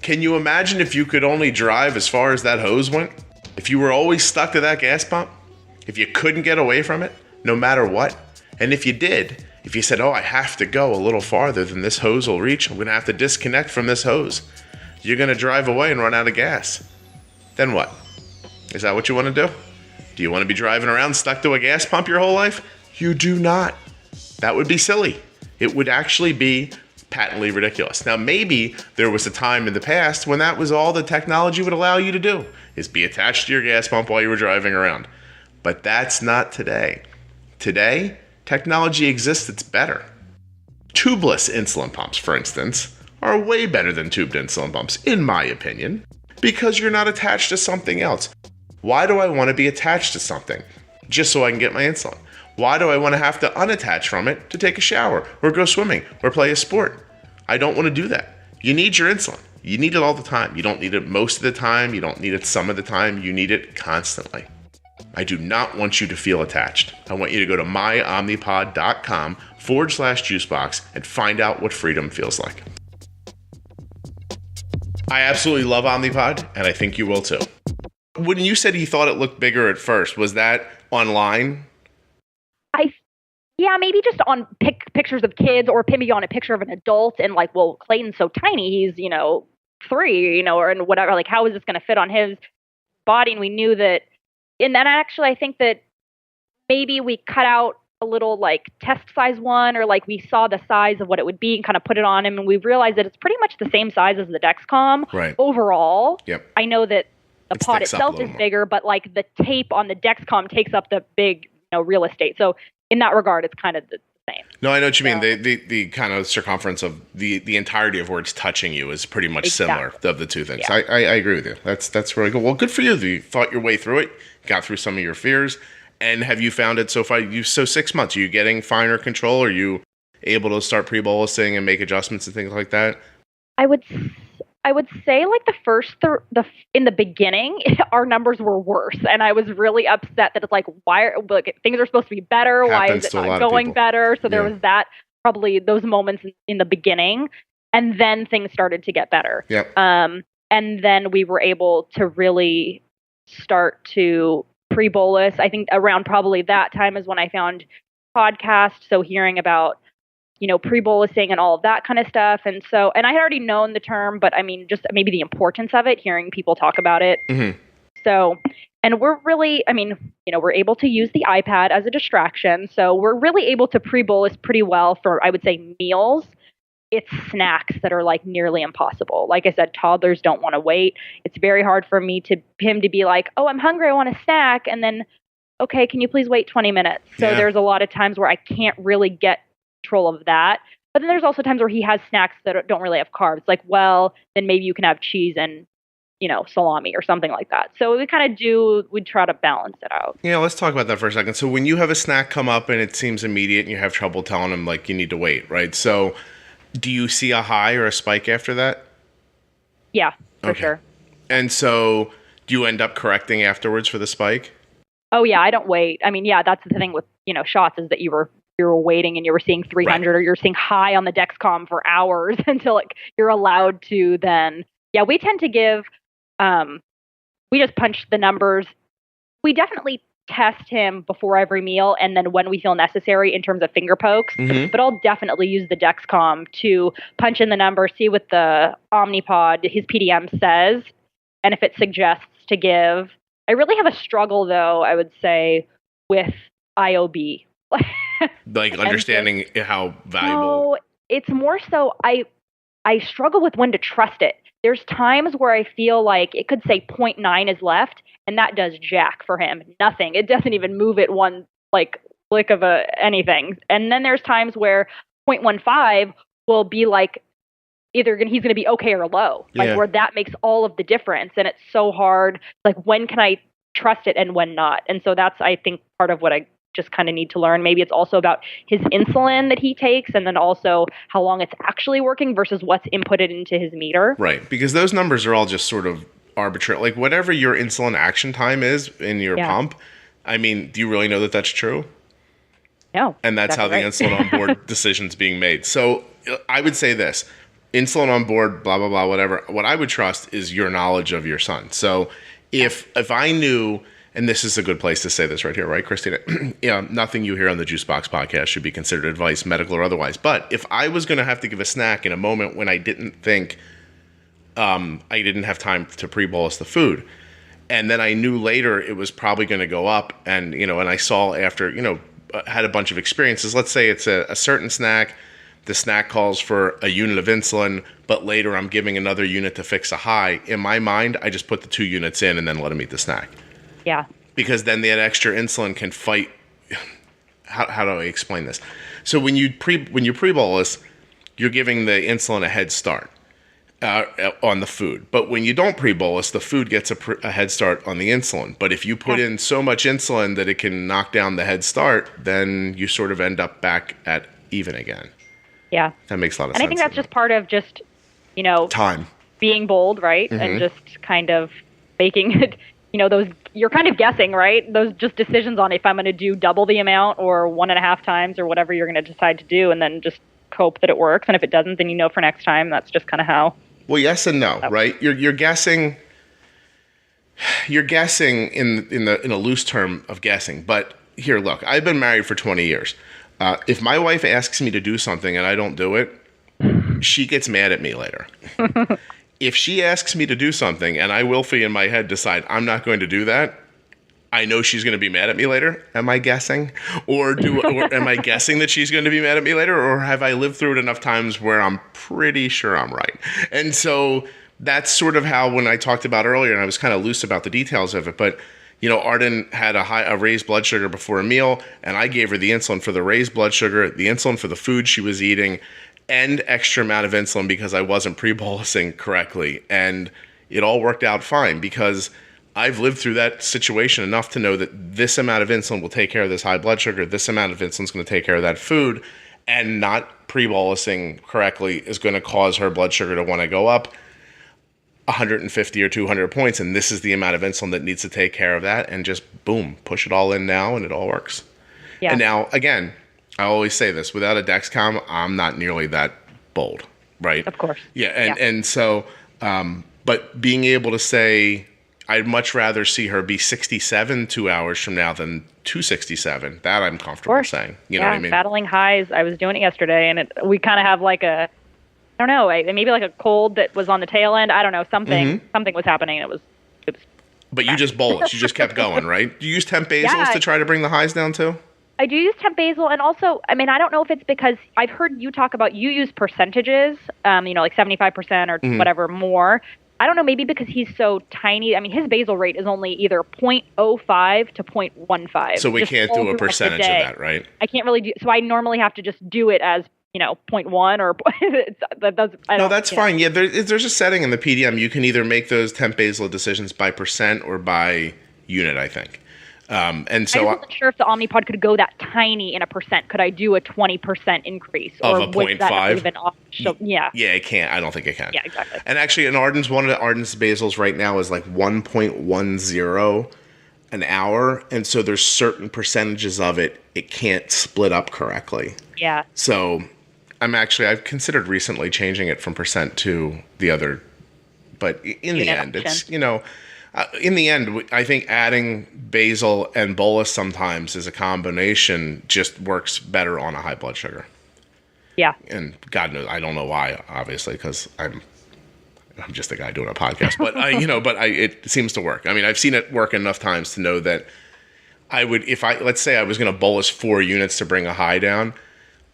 can you imagine if you could only drive as far as that hose went? If you were always stuck to that gas pump? If you couldn't get away from it, no matter what? And if you did, if you said, oh, I have to go a little farther than this hose will reach, I'm going to have to disconnect from this hose. You're going to drive away and run out of gas. Then what? Is that what you want to do? Do you want to be driving around stuck to a gas pump your whole life? You do not. That would be silly. It would actually be patently ridiculous. Now, maybe there was a time in the past when that was all the technology would allow you to do, is be attached to your gas pump while you were driving around. But that's not today. Today, technology exists that's better. Tubeless insulin pumps, for instance, are way better than tubed insulin pumps, in my opinion, because you're not attached to something else. Why do I want to be attached to something? Just so I can get my insulin. Why do I want to have to unattach from it to take a shower or go swimming or play a sport? I don't want to do that. You need your insulin. You need it all the time. You don't need it most of the time. You don't need it some of the time. You need it constantly. I do not want you to feel attached. I want you to go to myomnipod.com/juicebox and find out what freedom feels like. I absolutely love Omnipod, and I think you will too. When you said you thought it looked bigger at first, was that online? Yeah, maybe just on pictures of kids or maybe on a picture of an adult and like, well, Klayton's so tiny, he's, 3, or whatever, like how is this going to fit on his body? And we knew that, and then actually I think that maybe we cut out a little like test size one, or like we saw the size of what it would be and kind of put it on him, and we realized that it's pretty much the same size as the Dexcom overall. Yep. I know that the pod itself is bigger, but like the tape on the Dexcom takes up the big real estate. So in that regard, it's kind of the same. No, I know what you mean. The kind of circumference of the entirety of where it's touching you is pretty much similar of the two things. Yeah. I agree with you. That's really good. Well, good for you. You thought your way through it, got through some of your fears. And have you found it so far? So 6 months, are you getting finer control? Are you able to start pre-bolusing and make adjustments and things like that? I would say like the first, in the beginning, our numbers were worse. And I was really upset that it's like, things are supposed to be better. Why is it not going better? So there was that, probably those moments in the beginning. And then things started to get better. Yep. And then we were able to really start to pre-bolus. I think around probably that time is when I found podcasts. So hearing about, pre-bolusing and all of that kind of stuff. And I had already known the term, but I mean, just maybe the importance of it, hearing people talk about it. Mm-hmm. So, and we're really, we're able to use the iPad as a distraction. So we're really able to pre-bolus pretty well for, I would say, meals. It's snacks that are like nearly impossible. Like I said, toddlers don't want to wait. It's very hard for him to be like, oh, I'm hungry, I want a snack. And then, okay, can you please wait 20 minutes? So there's a lot of times where I can't really get control of that. But then there's also times where he has snacks that don't really have carbs. Like, well, then maybe you can have cheese and, salami or something like that. So we try to balance it out. Yeah, let's talk about that for a second. So when you have a snack come up and it seems immediate and you have trouble telling him like you need to wait, right? So do you see a high or a spike after that? Yeah, for sure. And so do you end up correcting afterwards for the spike? Oh yeah, I don't wait. I mean, yeah, that's the thing with, shots is that you're you were waiting and you were seeing 300 or you're seeing high on the Dexcom for hours until you're allowed to then. Yeah, we tend to give, we just punch the numbers. We definitely test him before every meal and then when we feel necessary in terms of finger pokes. But I'll definitely use the Dexcom to punch in the number, see what the Omnipod, his PDM says, and if it suggests to give. I really have a struggle, though, I would say, with IOB. Like understanding how valuable. No, it's more so I struggle with when to trust it. There's times where I feel like it could say 0.9 is left, and that does jack for him. Nothing. It doesn't even move it one click of anything. And then there's times where 0.15 will be like either he's going to be okay or low, where that makes all of the difference. And it's so hard. Like, when can I trust it and when not? And so that's, I think, part of what I just kind of need to learn. Maybe it's also about his insulin that he takes, and then also how long it's actually working versus what's inputted into his meter. Right. Because those numbers are all just sort of arbitrary. Like, whatever your insulin action time is in your pump, I mean, do you really know that that's true? No. And that's how the insulin on board decision's being made. So I would say this. Insulin on board, blah, blah, blah, whatever. What I would trust is your knowledge of your son. So if I knew, and this is a good place to say this right here, right, Christina? Nothing you hear on the Juicebox podcast should be considered advice, medical or otherwise. But if I was going to have to give a snack in a moment when I didn't think I didn't have time to pre-bolus the food, and then I knew later it was probably going to go up, and and I saw after, had a bunch of experiences. Let's say it's a certain snack. The snack calls for a unit of insulin, but later I'm giving another unit to fix a high. In my mind, I just put the 2 units in and then let him eat the snack. Yeah. Because then that extra insulin can fight. How do I explain this? So when you pre-bolus, you're giving the insulin a head start on the food. But when you don't pre-bolus, the food gets a head start on the insulin. But if you put in so much insulin that it can knock down the head start, then you sort of end up back at even again. Yeah. That makes a lot of sense. And I think that's just part of just, time. Being bold, right? And just kind of making it, those, you're kind of guessing, right? Those just decisions on if I'm going to do double the amount or 1.5 times or whatever you're going to decide to do, and then just hope that it works. And if it doesn't, then for next time. That's just kind of how. Well, yes and no, right? You're guessing. You're guessing in a loose term of guessing. But here, look, I've been married for 20 years. If my wife asks me to do something and I don't do it, she gets mad at me later. If she asks me to do something and I willfully in my head decide I'm not going to do that, I know she's going to be mad at me later. Am I guessing? Or am I guessing that she's going to be mad at me later? Or have I lived through it enough times where I'm pretty sure I'm right? And so that's sort of how, when I talked about earlier, and I was kind of loose about the details of it, but Arden had a raised blood sugar before a meal, and I gave her the insulin for the raised blood sugar, the insulin for the food she was eating, and extra amount of insulin because I wasn't pre-bolusing correctly. And it all worked out fine because I've lived through that situation enough to know that this amount of insulin will take care of this high blood sugar, this amount of insulin is going to take care of that food, and not pre-bolusing correctly is going to cause her blood sugar to want to go up 150 or 200 points, and this is the amount of insulin that needs to take care of that, and just boom, push it all in now, and it all works. Yeah. And now, again, I always say this, without a Dexcom, I'm not nearly that bold, right? Of course. Yeah, and so, but being able to say, I'd much rather see her be 67 2 hours from now than 267, that I'm comfortable saying. You know what I mean? Battling highs. I was doing it yesterday, and we kind of have like a, I don't know, maybe like a cold that was on the tail end. I don't know, something was happening. It was But you just bolus. You just kept going, right? Do you use temp basals to try to bring the highs down too? I do use temp basal, and also, I don't know if it's because I've heard you talk about you use percentages, like 75% or whatever more. I don't know, maybe because he's so tiny. His basal rate is only either 0.05 to 0.15. So we can't do a percentage of that, right? I can't really do. So I normally have to just do it as 0.1 or no, that's fine. Yeah, there's a setting in the PDM. You can either make those temp basal decisions by percent or by unit, I think. And so I wasn't sure if the Omnipod could go that tiny in a percent. Could I do a 20% increase? Of a 0.5? Yeah, it can't. I don't think it can. Yeah, exactly. And actually, one of Arden's basals right now is like 1.10 an hour, and so there's certain percentages of it can't split up correctly. Yeah. So I've considered recently changing it from percent to the other, but in the end, it's, in the end, I think adding basal and bolus sometimes as a combination just works better on a high blood sugar. Yeah. And God knows, I don't know why, obviously, because I'm just a guy doing a podcast, but it seems to work. I mean, I've seen it work enough times to know that I would, let's say I was going to bolus 4 units to bring a high down,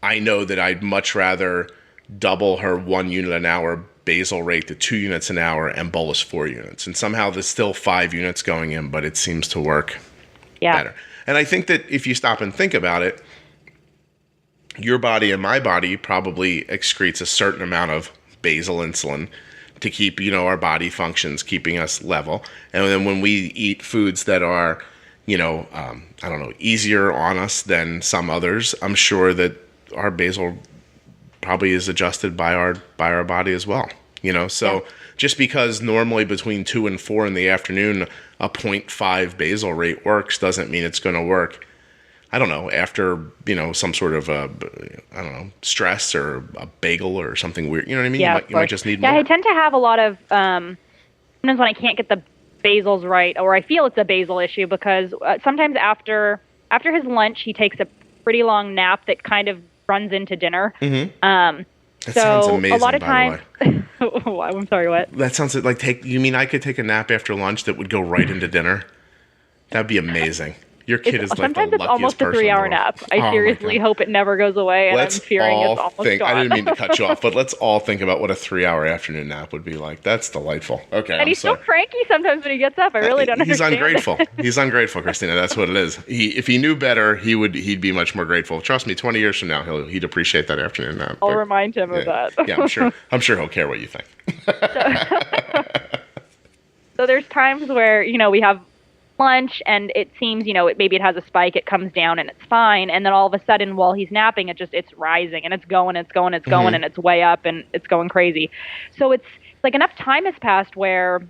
I know that I'd much rather double her 1 unit an hour basal rate to 2 units an hour and bolus 4 units. And somehow there's still 5 units going in, but it seems to work better. And I think that if you stop and think about it, your body and my body probably excretes a certain amount of basal insulin to keep, our body functions, keeping us level. And then when we eat foods that are, easier on us than some others, I'm sure that our basal probably is adjusted by our body as well. So just because normally between 2 and 4 in the afternoon, a 0.5 basal rate works doesn't mean it's going to work. I don't know, after, some sort of, stress or a bagel or something weird. You know what I mean? Yeah, you might just need more. Yeah, I tend to have a lot of, sometimes when I can't get the basals right, or I feel it's a basal issue, because sometimes after his lunch, he takes a pretty long nap that kind of runs into dinner. Mm-hmm. That sounds amazing, a lot of times, oh, I'm sorry, what? That sounds like you mean I could take a nap after lunch that would go right into dinner? That'd be amazing. Your kid is like the luckiest person. Sometimes it's almost a 3-hour nap. I seriously hope it never goes away, and I'm fearing it's almost gone. I didn't mean to cut you off, but let's all think about what a 3-hour afternoon nap would be like. That's delightful. Okay, and he's so cranky sometimes when he gets up. I really don't understand. He's ungrateful. He's ungrateful, Christina. That's what it is. If he knew better, he'd be much more grateful. Trust me, 20 years from now, he'd appreciate that afternoon nap. I'll remind him of that. Yeah, I'm sure he'll care what you think. So there's times where, we have lunch and it seems, maybe it has a spike, it comes down and it's fine. And then all of a sudden while he's napping, it's rising and it's going, mm-hmm. and it's way up and it's going crazy. So it's like enough time has passed where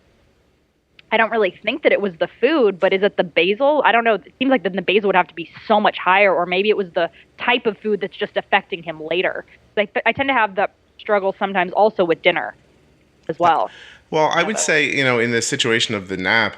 I don't really think that it was the food, but is it the basal? I don't know. It seems like then the basal would have to be so much higher, or maybe it was the type of food that's just affecting him later. Like I tend to have that struggle sometimes also with dinner as well. Well, I would say, in the situation of the nap,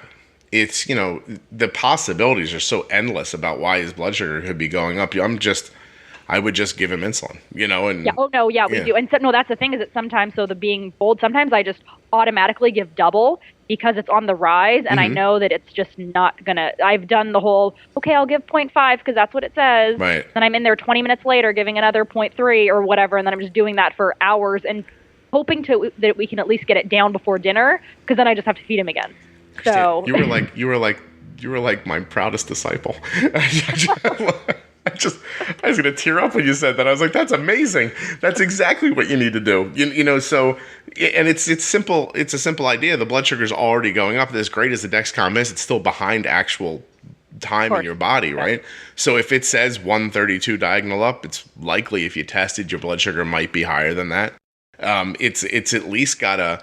it's, the possibilities are so endless about why his blood sugar could be going up. I would just give him insulin, and yeah, we do. And so, that's the thing is that sometimes, so the being bold, sometimes I just automatically give double because it's on the rise and mm-hmm. I know that it's just not gonna, I've done the whole, okay, I'll give 0.5 because that's what it says. Right. Then I'm in there 20 minutes later giving another 0.3 or whatever. And then I'm just doing that for hours and hoping that we can at least get it down before dinner, because then I just have to feed him again. So you were like my proudest disciple. I was going to tear up when you said that. I was like, that's amazing. That's exactly what you need to do. So, and it's simple. It's a simple idea. The blood sugar is already going up. As great as the Dexcom is, it's still behind actual time in your body, right? So if it says 132 diagonal up, it's likely if you tested, your blood sugar might be higher than that. It's at least got a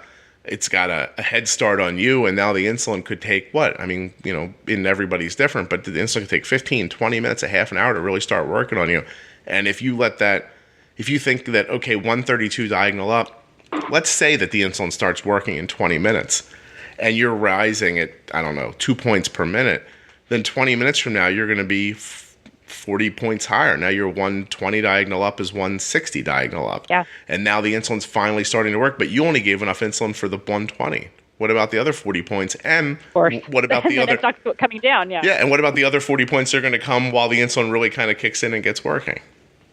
head start on you, and now the insulin could take what? I mean, in everybody's different, but the insulin could take 15, 20 minutes, a half an hour to really start working on you. And if you think that, okay, 132 diagonal up, let's say that the insulin starts working in 20 minutes and you're rising at, 2 points per minute, then 20 minutes from now, you're going to be 40 points higher. Now your 120 diagonal up is 160 diagonal up. Yeah. And now the insulin's finally starting to work, but you only gave enough insulin for the 120. What about the other 40 points? And what about the other... It starts coming down, yeah. Yeah, and what about the other 40 points that are going to come while the insulin really kind of kicks in and gets working?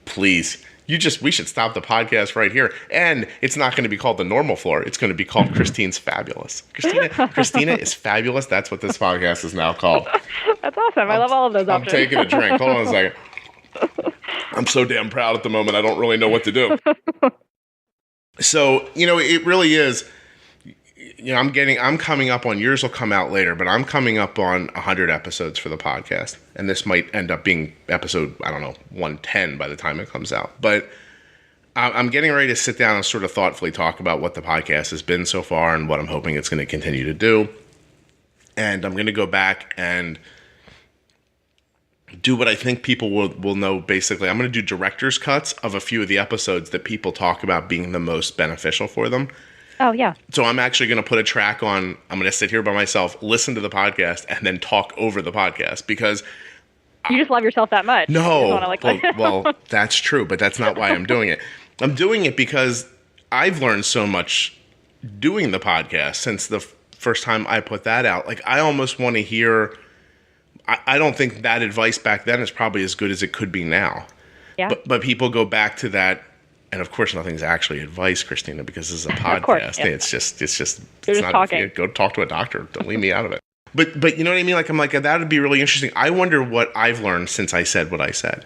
Please. We should stop the podcast right here. And it's not going to be called the normal floor. It's going to be called Christine's Fabulous. Christina is fabulous. That's what this podcast is now called. That's awesome. I love all of those options. I'm taking a drink. Hold on a second. I'm so damn proud at the moment. I don't really know what to do. So, it really is, I'm coming up on, yours will come out later, but I'm coming up on 100 episodes for the podcast. And this might end up being episode, 110 by the time it comes out. But I'm getting ready to sit down and sort of thoughtfully talk about what the podcast has been so far and what I'm hoping it's going to continue to do. And I'm going to go back and do what I think people will know. Basically, I'm going to do director's cuts of a few of the episodes that people talk about being the most beneficial for them. Oh, yeah. So I'm actually going to put a track on. I'm going to sit here by myself, listen to the podcast, and then talk over the podcast because you just love yourself that much. No. Well, that's true, but that's not why I'm doing it. I'm doing it because I've learned so much doing the podcast since the first time I put that out. Like, I almost want to hear. I don't think that advice back then is probably as good as it could be now. Yeah. But people go back to that. And of course, nothing's actually advice, Christina, because this is a podcast. Course, yeah. It's just You're just talking. Go talk to a doctor. Don't leave me out of it. But you know what I mean? Like, I'm like, that would be really interesting. I wonder what I've learned since I said what I said.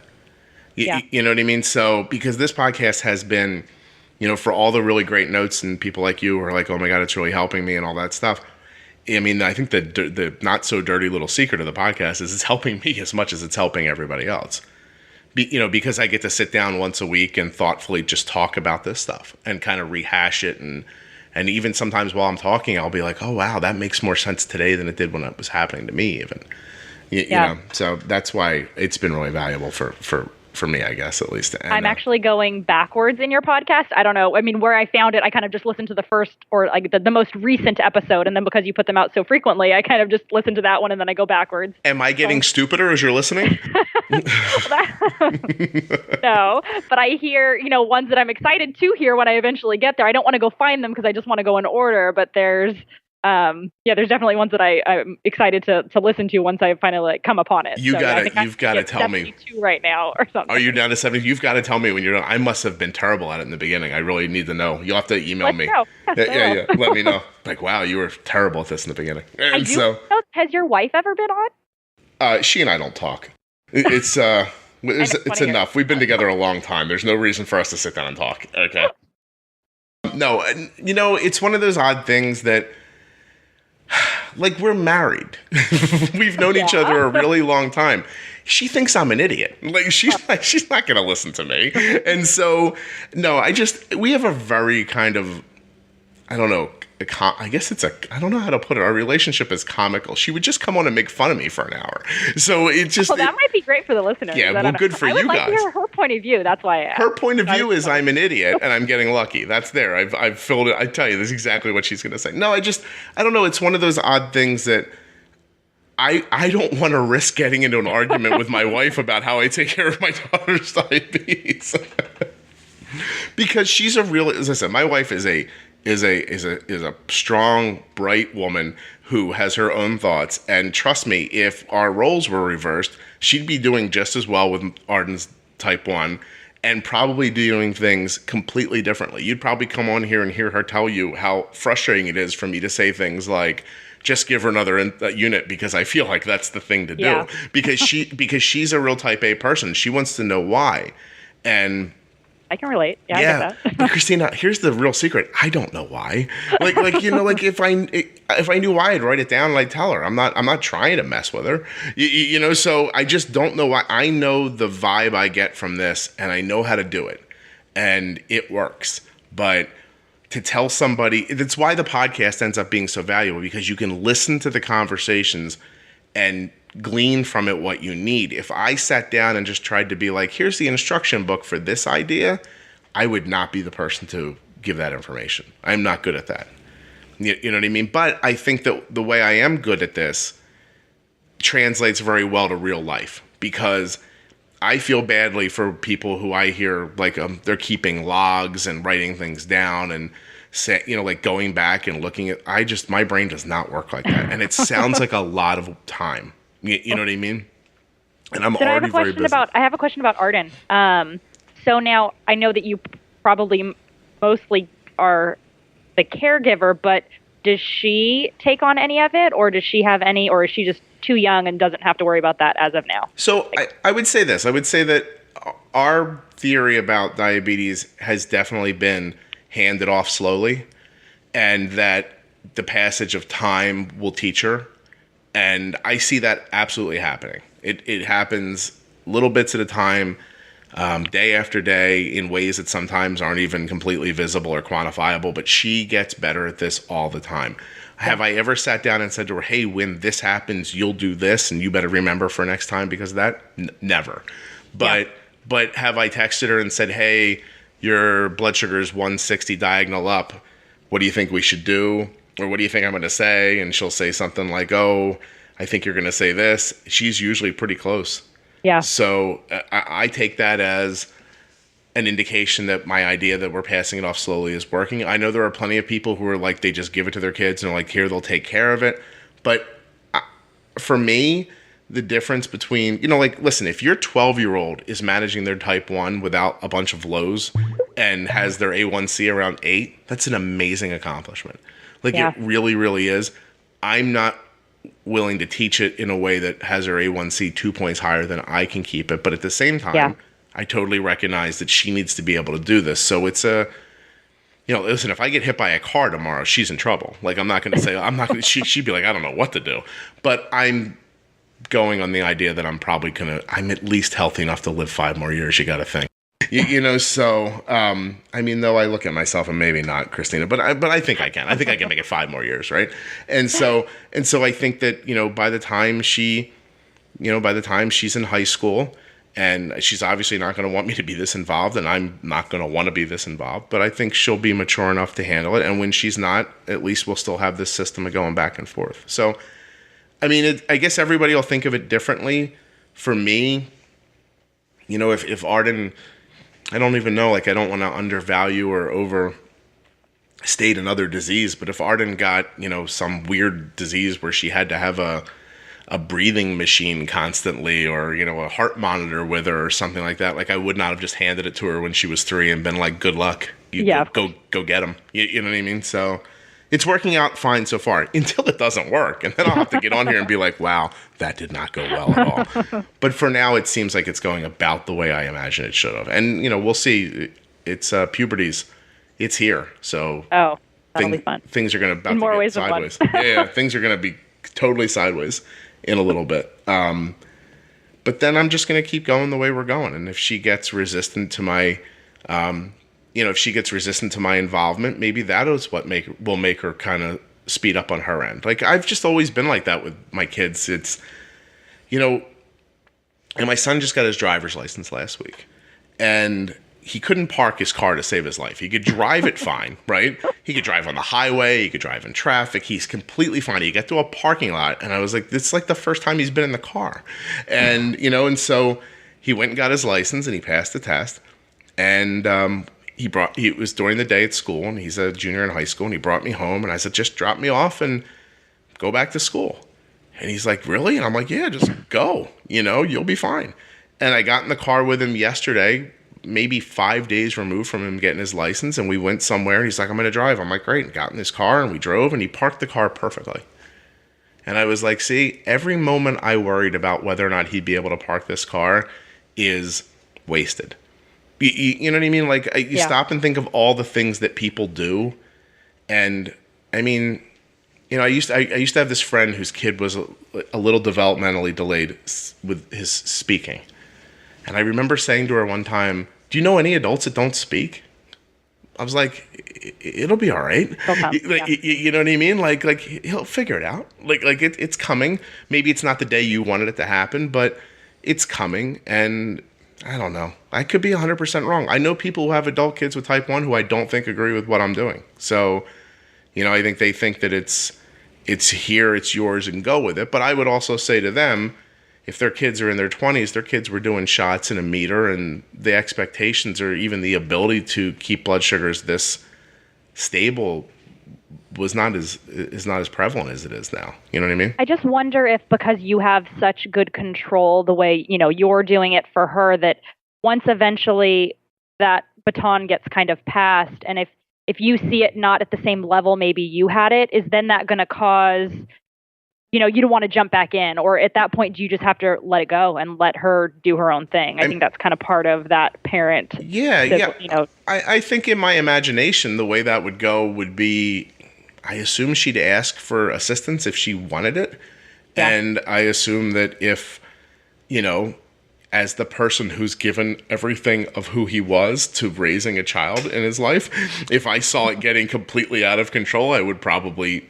You know what I mean? So, because this podcast has been, for all the really great notes and people like you who are like, oh my God, it's really helping me and all that stuff. I mean, I think the not so dirty little secret of the podcast is it's helping me as much as it's helping everybody else. Because I get to sit down once a week and thoughtfully just talk about this stuff and kind of rehash it. And even sometimes while I'm talking, I'll be like, oh, wow, that makes more sense today than it did when it was happening to me even. You know, so that's why it's been really valuable for me, I guess, at least. And, I'm actually going backwards in your podcast. I don't know. I mean, where I found it, I kind of just listened to the first or like the most recent episode. And then because you put them out so frequently, I kind of just listen to that one and then I go backwards. Am I getting stupider as you're listening? No, but I hear, ones that I'm excited to hear when I eventually get there. I don't want to go find them because I just want to go in order, but there's definitely ones that I'm excited to listen to once I finally come upon it. You've got to tell me 72 right now or something. Are you down to 70? You've got to tell me when you're done. I must have been terrible at it in the beginning. I really need to know. You'll have to email me. Yeah. Let me know. Like, wow, you were terrible at this in the beginning. And has your wife ever been on? She and I don't talk. It's enough. We've been together a long time. There's no reason for us to sit down and talk. Okay. No, it's one of those odd things that, like, we're married. We've known each other a really long time. She thinks I'm an idiot. Like, she's not going to listen to me. And so, no, we have a very kind of, I don't know, I guess I don't know how to put it. Our relationship is comical. She would just come on and make fun of me for an hour. So it just... that might be great for the listeners. Yeah, well, good for you guys. I would like to hear her point of view. That's why I asked. Her point of view is I'm an idiot and I'm getting lucky. That's there. I've filled it. I tell you, this is exactly what she's going to say. No, I don't know. It's one of those odd things that I don't want to risk getting into an argument with my wife about how I take care of my daughter's diabetes. Because she's as I said, my wife is a strong, bright woman who has her own thoughts. And trust me, if our roles were reversed, she'd be doing just as well with Arden's type 1 and probably doing things completely differently. You'd probably come on here and hear her tell you how frustrating it is for me to say things like, just give her another unit because I feel like that's the thing to do. Because she's a real type A person. She wants to know why. And I can relate. Yeah. I get that. But Christina, here's the real secret. I don't know why. Like if I knew why, I'd write it down and I'd tell her. I'm not trying to mess with her. So I just don't know why. I know the vibe I get from this and I know how to do it and it works. But to tell somebody, that's why the podcast ends up being so valuable, because you can listen to the conversations and glean from it what you need. If I sat down and just tried to be like, here's the instruction book for this idea, I would not be the person to give that information. I'm not good at that. You know what I mean? But I think that the way I am good at this translates very well to real life, because I feel badly for people who I hear like they're keeping logs and writing things down and say, like going back and looking at, my brain does not work like that. And it sounds like a lot of time. You know what I mean? And I'm already very busy. I have a question about Arden. So now I know that you probably mostly are the caregiver, but does she take on any of it, or does she have any, or is she just too young and doesn't have to worry about that as of now? So I would say this. I would say that our theory about diabetes has definitely been handed off slowly, and that the passage of time will teach her. And I see that absolutely happening. It happens little bits at a time, day after day, in ways that sometimes aren't even completely visible or quantifiable, but she gets better at this all the time. Have I ever sat down and said to her, hey, when this happens, you'll do this and you better remember for next time because of that? Never. But have I texted her and said, hey, your blood sugar is 160 diagonal up. What do you think we should do? Or what do you think I'm going to say? And she'll say something like, oh, I think you're going to say this. She's usually pretty close. Yeah. So I take that as an indication that my idea that we're passing it off slowly is working. I know there are plenty of people who are like, they just give it to their kids and are like, here, they'll take care of it. But for me, the difference between, like, listen, if your 12-year-old is managing their type 1 without a bunch of lows and has their A1C around 8, that's an amazing accomplishment. Like, it really, really is. I'm not willing to teach it in a way that has her A1C 2 points higher than I can keep it. But at the same time, I totally recognize that she needs to be able to do this. So it's listen, if I get hit by a car tomorrow, she's in trouble. Like, I'm not going to say, she'd be like, I don't know what to do. But I'm going on the idea that I'm at least healthy enough to live 5 more years, you got to think. So, though I look at myself and maybe not, Christina, but I think I can. I think I can make it 5 more years, right? And so I think that, by the time she's in high school, and she's obviously not going to want me to be this involved, and I'm not going to want to be this involved, but I think she'll be mature enough to handle it. And when she's not, at least we'll still have this system of going back and forth. So, I guess everybody will think of it differently. For me, if Arden, I don't even know, like, I don't want to undervalue or overstate another disease, but if Arden got, some weird disease where she had to have a breathing machine constantly or, a heart monitor with her or something like that, like, I would not have just handed it to her when she was 3 and been like, good luck. Go get them. You know what I mean? So it's working out fine so far until it doesn't work. And then I'll have to get on here and be like, wow, that did not go well at all. But for now, it seems like it's going about the way I imagine it should have. And, we'll see. It's puberty's. It's here. So that'll be fun. Things are going to in more ways sideways. Than one. Yeah, things are going to be totally sideways in a little bit. But then I'm just going to keep going the way we're going. And if she gets resistant to my involvement, maybe that is what will make her kind of speed up on her end. Like, I've just always been like that with my kids. It's, and my son just got his driver's license last week, and he couldn't park his car to save his life. He could drive it fine, right? He could drive on the highway. He could drive in traffic. He's completely fine. He got to a parking lot, and I was like, this is like the first time he's been in the car. And, and so he went and got his license, and he passed the test. And it was during the day at school, and he's a junior in high school, and he brought me home, and I said, just drop me off and go back to school. And he's like, really? And I'm like, yeah, just go. You'll be fine. And I got in the car with him yesterday, maybe 5 days removed from him getting his license, and we went somewhere. He's like, I'm going to drive. I'm like, great. And got in his car, and we drove, and he parked the car perfectly. And I was like, see, every moment I worried about whether or not he'd be able to park this car is wasted. You know what I mean? Like, you stop and think of all the things that people do. And, I used to have this friend whose kid was a little developmentally delayed with his speaking. And I remember saying to her one time, do you know any adults that don't speak? I was like, it'll be all right. You know what I mean? Like he'll figure it out. Like it's coming. Maybe it's not the day you wanted it to happen, but it's coming. And I don't know. I could be 100% wrong. I know people who have adult kids with type 1 who I don't think agree with what I'm doing. So, I think they think that it's here, it's yours, and go with it. But I would also say to them, if their kids are in their 20s, their kids were doing shots in a meter, and the expectations or even the ability to keep blood sugars this stable is not as prevalent as it is now. You know what I mean? I just wonder if because you have such good control the way, you're doing it for her, that once eventually that baton gets kind of passed, and if you see it not at the same level maybe you had it, is then that going to cause, you don't want to jump back in? Or at that point, do you just have to let it go and let her do her own thing? I think that's kind of part of that parent. Yeah. I think in my imagination, the way that would go would be, I assume she'd ask for assistance if she wanted it. Yeah. And I assume that if, as the person who's given everything of who he was to raising a child in his life, if I saw it getting completely out of control, I would probably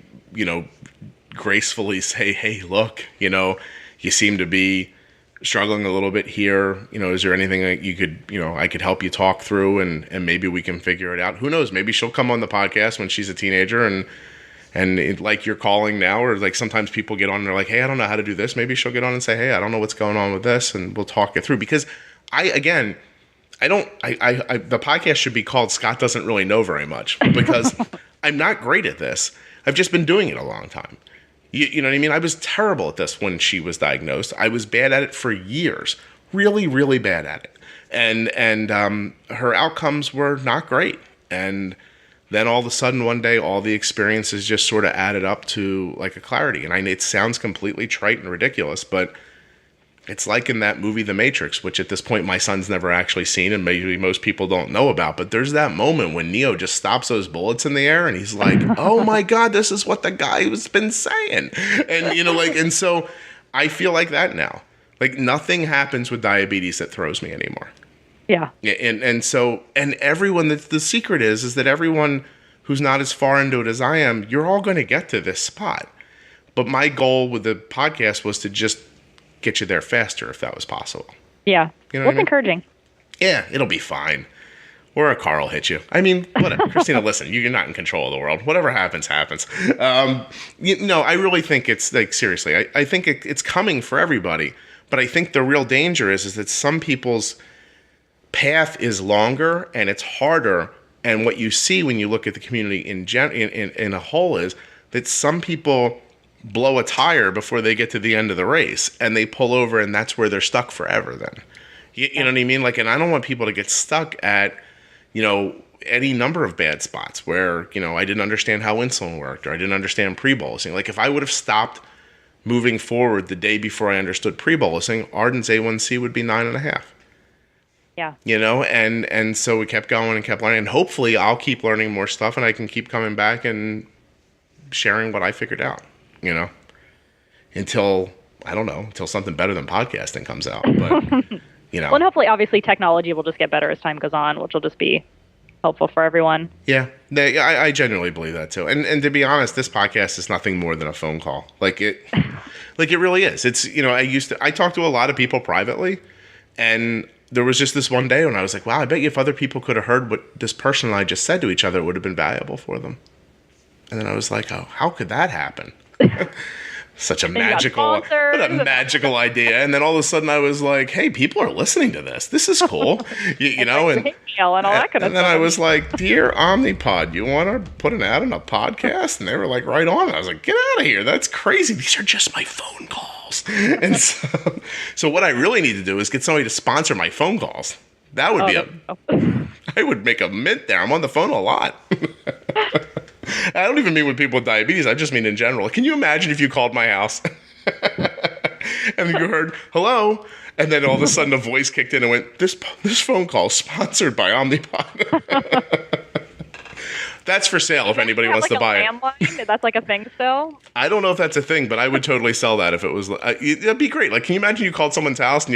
gracefully say, hey, look, you seem to be struggling a little bit here. Is there anything that you could, I could help you talk through and maybe we can figure it out. Who knows? Maybe she'll come on the podcast when she's a teenager and like you're calling now, or like sometimes people get on and they're like, hey, I don't know how to do this. Maybe she'll get on and say, hey, I don't know what's going on with this, and we'll talk it through. Because the podcast should be called Scott Doesn't Really Know Very Much, because I'm not great at this. I've just been doing it a long time. You know what I mean? I was terrible at this when she was diagnosed. I was bad at it for years, really, really bad at it. And her outcomes were not great. And then all of a sudden one day, all the experiences just sort of added up to like a clarity. And it sounds completely trite and ridiculous, but it's like in that movie, The Matrix, which at this point my son's never actually seen and maybe most people don't know about. But there's that moment when Neo just stops those bullets in the air and he's like, oh my God, this is what the guy has been saying. And, and so I feel like that now. Like nothing happens with diabetes that throws me anymore. Yeah. And so everyone, the secret is that everyone who's not as far into it as I am, you're all going to get to this spot. But my goal with the podcast was to just get you there faster if that was possible. Yeah. That's encouraging. Yeah, it'll be fine. Or a car will hit you. I mean, whatever. Christina, listen, you're not in control of the world. Whatever happens, happens. I really think it's like, seriously, I think it's coming for everybody. But I think the real danger is that some people's path is longer and it's harder. And what you see when you look at the community in a whole is that some people blow a tire before they get to the end of the race and they pull over, and that's where they're stuck forever then. You know what I mean? Like, and I don't want people to get stuck at, any number of bad spots where, I didn't understand how insulin worked, or I didn't understand pre-bolusing. Like if I would have stopped moving forward the day before I understood pre-bolusing, Arden's A1C would be 9.5. Yeah. And so we kept going and kept learning, and hopefully I'll keep learning more stuff and I can keep coming back and sharing what I figured out. Until something better than podcasting comes out. But, Well, and hopefully, obviously, technology will just get better as time goes on, which will just be helpful for everyone. Yeah, I genuinely believe that too. And to be honest, this podcast is nothing more than a phone call. Like it really is. It's, I talk to a lot of people privately, and there was just this one day when I was like, wow, I bet you if other people could have heard what this person and I just said to each other, it would have been valuable for them. And then I was like, oh, how could that happen? Such a magical idea. And then all of a sudden I was like, hey, people are listening to this. This is cool. And all that kind of stuff. And then I was like, dear Omnipod, you want to put an ad on a podcast? And they were like, right on. And I was like, get out of here. That's crazy. These are just my phone calls. And so what I really need to do is get somebody to sponsor my phone calls. That would I would make a mint there. I'm on the phone a lot. I don't even mean with people with diabetes. I just mean in general. Can you imagine if you called my house and you heard, hello, and then all of a sudden a voice kicked in and went, this phone call is sponsored by Omnipod. That's for sale if anybody wants to buy it. That's like a thing still? I don't know if that's a thing, but I would totally sell that if it was. It'd be great. Like, can you imagine you called someone's house and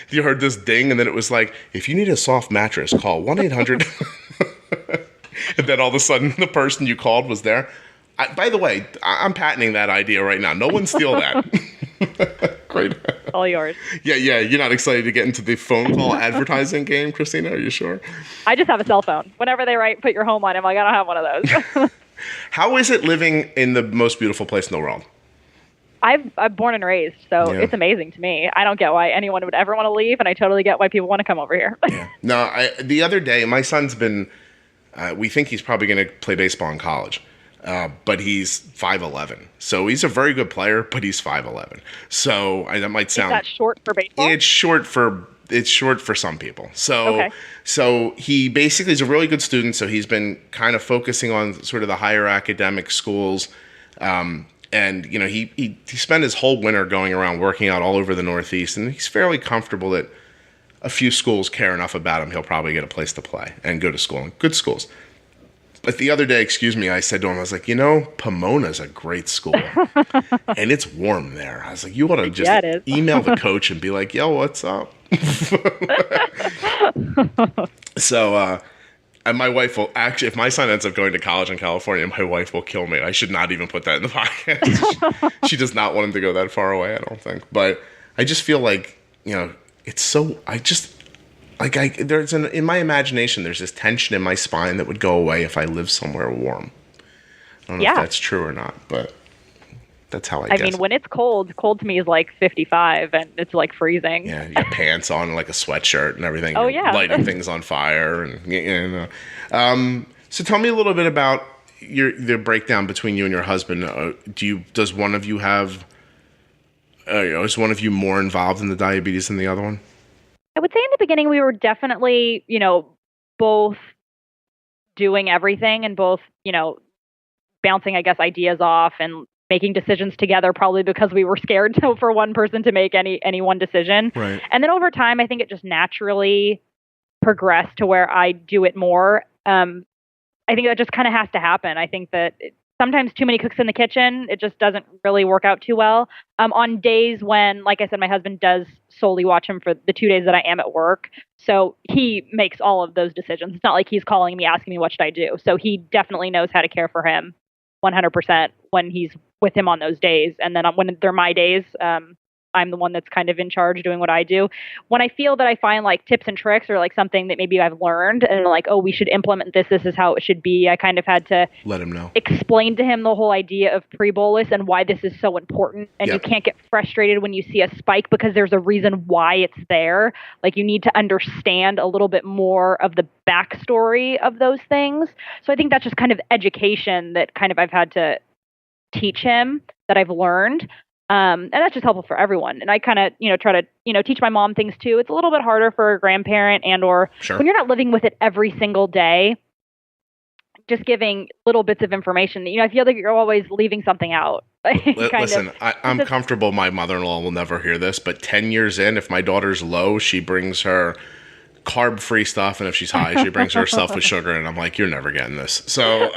you heard this ding, and then it was like, if you need a soft mattress, call 1-800. And then all of a sudden, the person you called was there. By the way, I'm patenting that idea right now. No one steal that. Great. All yours. Yeah. You're not excited to get into the phone call advertising game, Christina? Are you sure? I just have a cell phone. Whenever they write, put your home on, I'm like, I don't have one of those. How is it living in the most beautiful place in the world? I'm born and raised, so It's amazing to me. I don't get why anyone would ever want to leave, and I totally get why people want to come over here. No, the other day, my son's been... we think he's probably going to play baseball in college, but he's 5'11". So he's a very good player, but he's 5'11". So that might sound... Is that short for baseball? It's short for some people. So he basically is a really good student. So he's been kind of focusing on sort of the higher academic schools. And, he spent his whole winter going around working out all over the Northeast, and he's fairly comfortable that a few schools care enough about him, he'll probably get a place to play and go to school in good schools. But the other day, I said to him, I was like, Pomona's a great school. And it's warm there. I was like, you ought to just email the coach and be like, yo, what's up? So And my wife will actually, if my son ends up going to college in California, my wife will kill me. I should not even put that in the podcast. She does not want him to go that far away, I don't think. But I just feel like, it's so, in my imagination, there's this tension in my spine that would go away if I lived somewhere warm. I don't know if that's true or not, but that's how I guess. I mean, when it's cold to me is like 55 and it's like freezing. Yeah, you got pants on and like a sweatshirt and everything. Oh, yeah. Lighting things on fire. So tell me a little bit about the breakdown between you and your husband. Does one of you have, is one of you more involved in the diabetes than the other one? I would say in the beginning we were definitely, both doing everything and both, bouncing, I guess, ideas off and making decisions together, probably because we were scared for one person to make any one decision. Right. And then over time, I think it just naturally progressed to where I do it more. I think that just kind of has to happen. I think that sometimes too many cooks in the kitchen, it just doesn't really work out too well. On days when, like I said, my husband does solely watch him for the 2 days that I am at work. So he makes all of those decisions. It's not like he's calling me, asking me what should I do. So he definitely knows how to care for him 100% when he's with him on those days. And then when they're my days, I'm the one that's kind of in charge doing what I do. When I feel that I find like tips and tricks or like something that maybe I've learned and like, oh, we should implement this is how it should be, I kind of had to let him know, explain to him the whole idea of pre-bolus and why this is so important. And you can't get frustrated when you see a spike because there's a reason why it's there. Like you need to understand a little bit more of the backstory of those things. So I think that's just kind of education that kind of I've had to teach him, that I've learned. And that's just helpful for everyone. And I kind of, try to, teach my mom things too. It's a little bit harder for a grandparent or when you're not living with it every single day, just giving little bits of information. I feel like you're always leaving something out. Listen, I'm comfortable my mother-in-law will never hear this, but 10 years in, if my daughter's low, she brings her carb-free stuff, and if she's high, she brings her stuff with sugar, and I'm like, you're never getting this. So,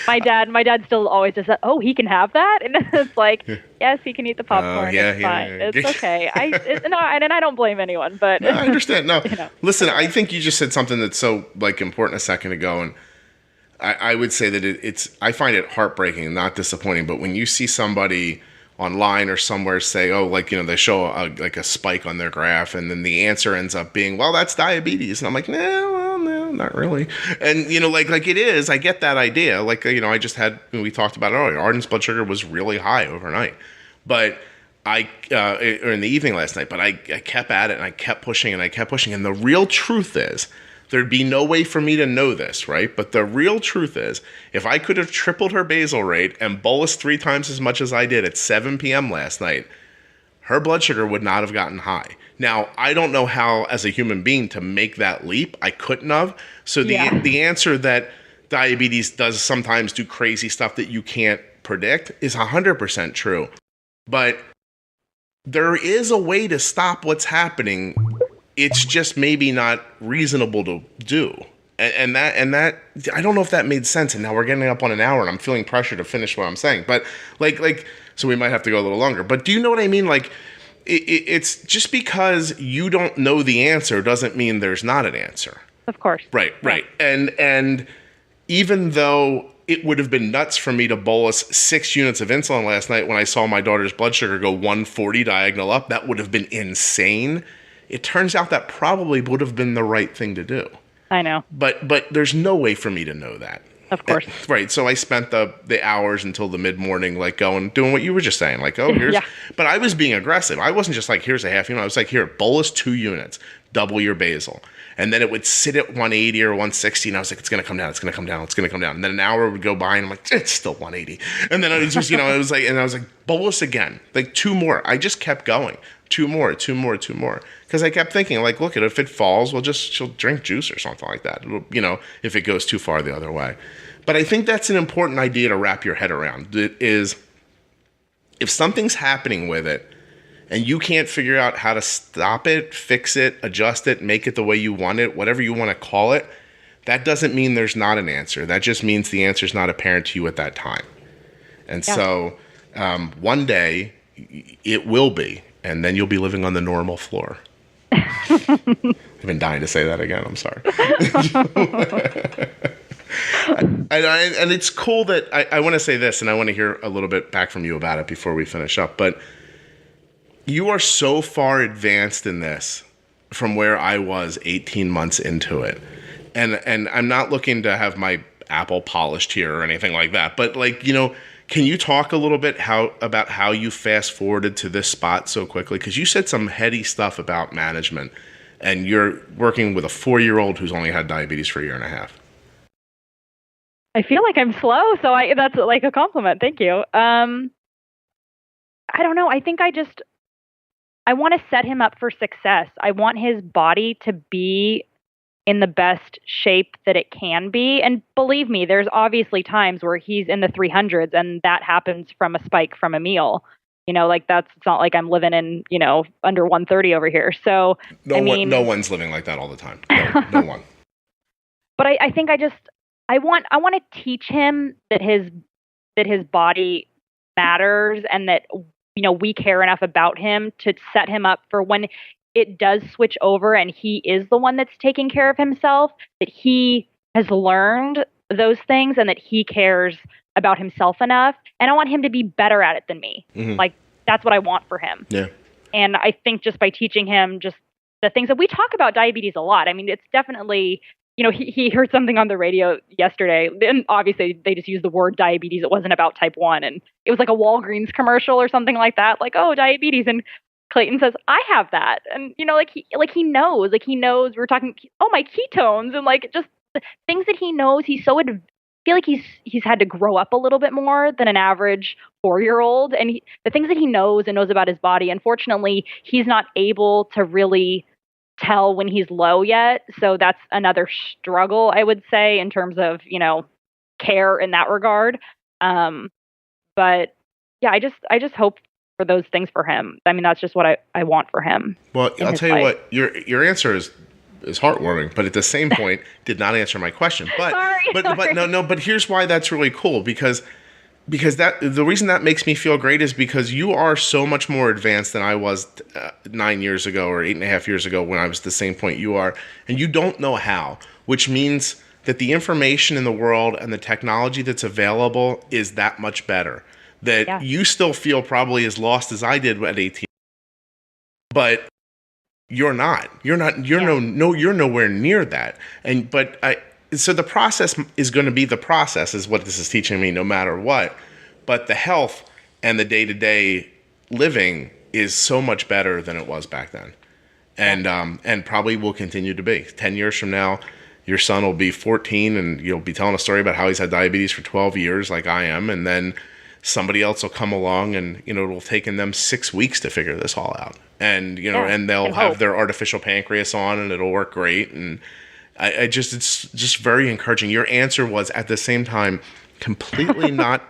my dad still always does that. Oh, he can have that, and it's like, yes, he can eat the popcorn. It's fine. It's okay. And I don't blame anyone, but no, I understand. No, listen, I think you just said something that's so like important a second ago, and I would say that I find it heartbreaking and not disappointing. But when you see somebody online or somewhere say, oh, like, they show like a spike on their graph, and then the answer ends up being, well, that's diabetes. And I'm like, no, not really. And, like it is, I get that idea. Like, I just we talked about it earlier, Arden's blood sugar was really high overnight. But or in the evening last night, but I kept at it and I kept pushing and I kept pushing. And the real truth is, there'd be no way for me to know this, right? But the real truth is, if I could have tripled her basal rate and bolused 3 times as much as I did at 7 p.m. last night, her blood sugar would not have gotten high. Now, I don't know how, as a human being, to make that leap. I couldn't have. So the answer that diabetes does sometimes do crazy stuff that you can't predict is 100% true. But there is a way to stop what's happening. It's just maybe not reasonable to do. And that I don't know if that made sense. And now we're getting up on an hour and I'm feeling pressure to finish what I'm saying. But like so we might have to go a little longer. But do you know what I mean? Like it's just because you don't know the answer doesn't mean there's not an answer. Of course. Right. And even though it would have been nuts for me to bolus 6 units of insulin last night when I saw my daughter's blood sugar go 140 diagonal up, that would have been insane. It turns out that probably would have been the right thing to do. I know. But there's no way for me to know that. Of course. Right. So I spent the hours until the mid-morning, like doing what you were just saying. Like, oh, here's, but I was being aggressive. I wasn't just like, here's a half unit. I was like, here, bolus 2 units, double your basal. And then it would sit at 180 or 160. And I was like, it's going to come down. It's going to come down. It's going to come down. And then an hour would go by and I'm like, it's still 180. And then I was just, it was like, and I was like, bolus again, like 2 more. I just kept going. 2 more. Because I kept thinking, like, look, if it falls, she'll drink juice or something like that. It'll, if it goes too far the other way. But I think that's an important idea to wrap your head around. It is, if something's happening with it and you can't figure out how to stop it, fix it, adjust it, make it the way you want it, whatever you want to call it, that doesn't mean there's not an answer. That just means the answer's not apparent to you at that time. And so one day it will be. And then you'll be living on the normal floor. I've been dying to say that again. I'm sorry. And it's cool that I want to say this, and I want to hear a little bit back from you about it before we finish up. But you are so far advanced in this from where I was 18 months into it. And I'm not looking to have my apple polished here or anything like that. But can you talk a little bit about how you fast forwarded to this spot so quickly? Because you said some heady stuff about management, and you're working with a 4-year-old who's only had diabetes for a year and a half. I feel like I'm slow, so that's like a compliment. Thank you. I don't know. I think I want to set him up for success. I want his body to be in the best shape that it can be. And believe me, there's obviously times where he's in the 300s and that happens from a spike from a meal. It's not like I'm living in, under 130 over here. So, no one's living like that all the time. No one. But I think I want to teach him that his body matters and that, we care enough about him to set him up for when it does switch over and he is the one that's taking care of himself, that he has learned those things and that he cares about himself enough. And I want him to be better at it than me. Mm-hmm. That's what I want for him. Yeah. And I think just by teaching him just the things that we talk about diabetes a lot. I mean, it's definitely, he heard something on the radio yesterday, and obviously they just used the word diabetes. It wasn't about type 1, and it was like a Walgreens commercial or something like that, like, oh, diabetes. And Klayton says, I have that. And, he knows we're talking, oh, my ketones, and just the things that he knows. He's so, I feel like he's had to grow up a little bit more than an average 4-year-old. And the things that he knows and knows about his body, unfortunately, he's not able to really tell when he's low yet. So that's another struggle, I would say, in terms of, care in that regard. But yeah, I just hope for those things for him. I mean, that's just what I want for him. Well, I'll tell you what, your answer is heartwarming, but at the same point did not answer my question. But sorry. But here's why that's really cool, because that the reason that makes me feel great is because you are so much more advanced than I was 9 years ago or 8.5 years ago when I was the same point you are, and you don't know how, which means that the information in the world and the technology that's available is that much better. That you still feel probably as lost as I did at 18, but you're not. You're nowhere near that. So the process is going to be the process, is what this is teaching me, no matter what. But the health and the day-to-day living is so much better than it was back then, and probably will continue to be. 10 years from now, your son will be 14, and you'll be telling a story about how he's had diabetes for 12 years, like I am, and then somebody else will come along, and it'll taken them 6 weeks to figure this all out, and and they'll have their artificial pancreas on, and it'll work great, and it's just very encouraging. Your answer was at the same time completely not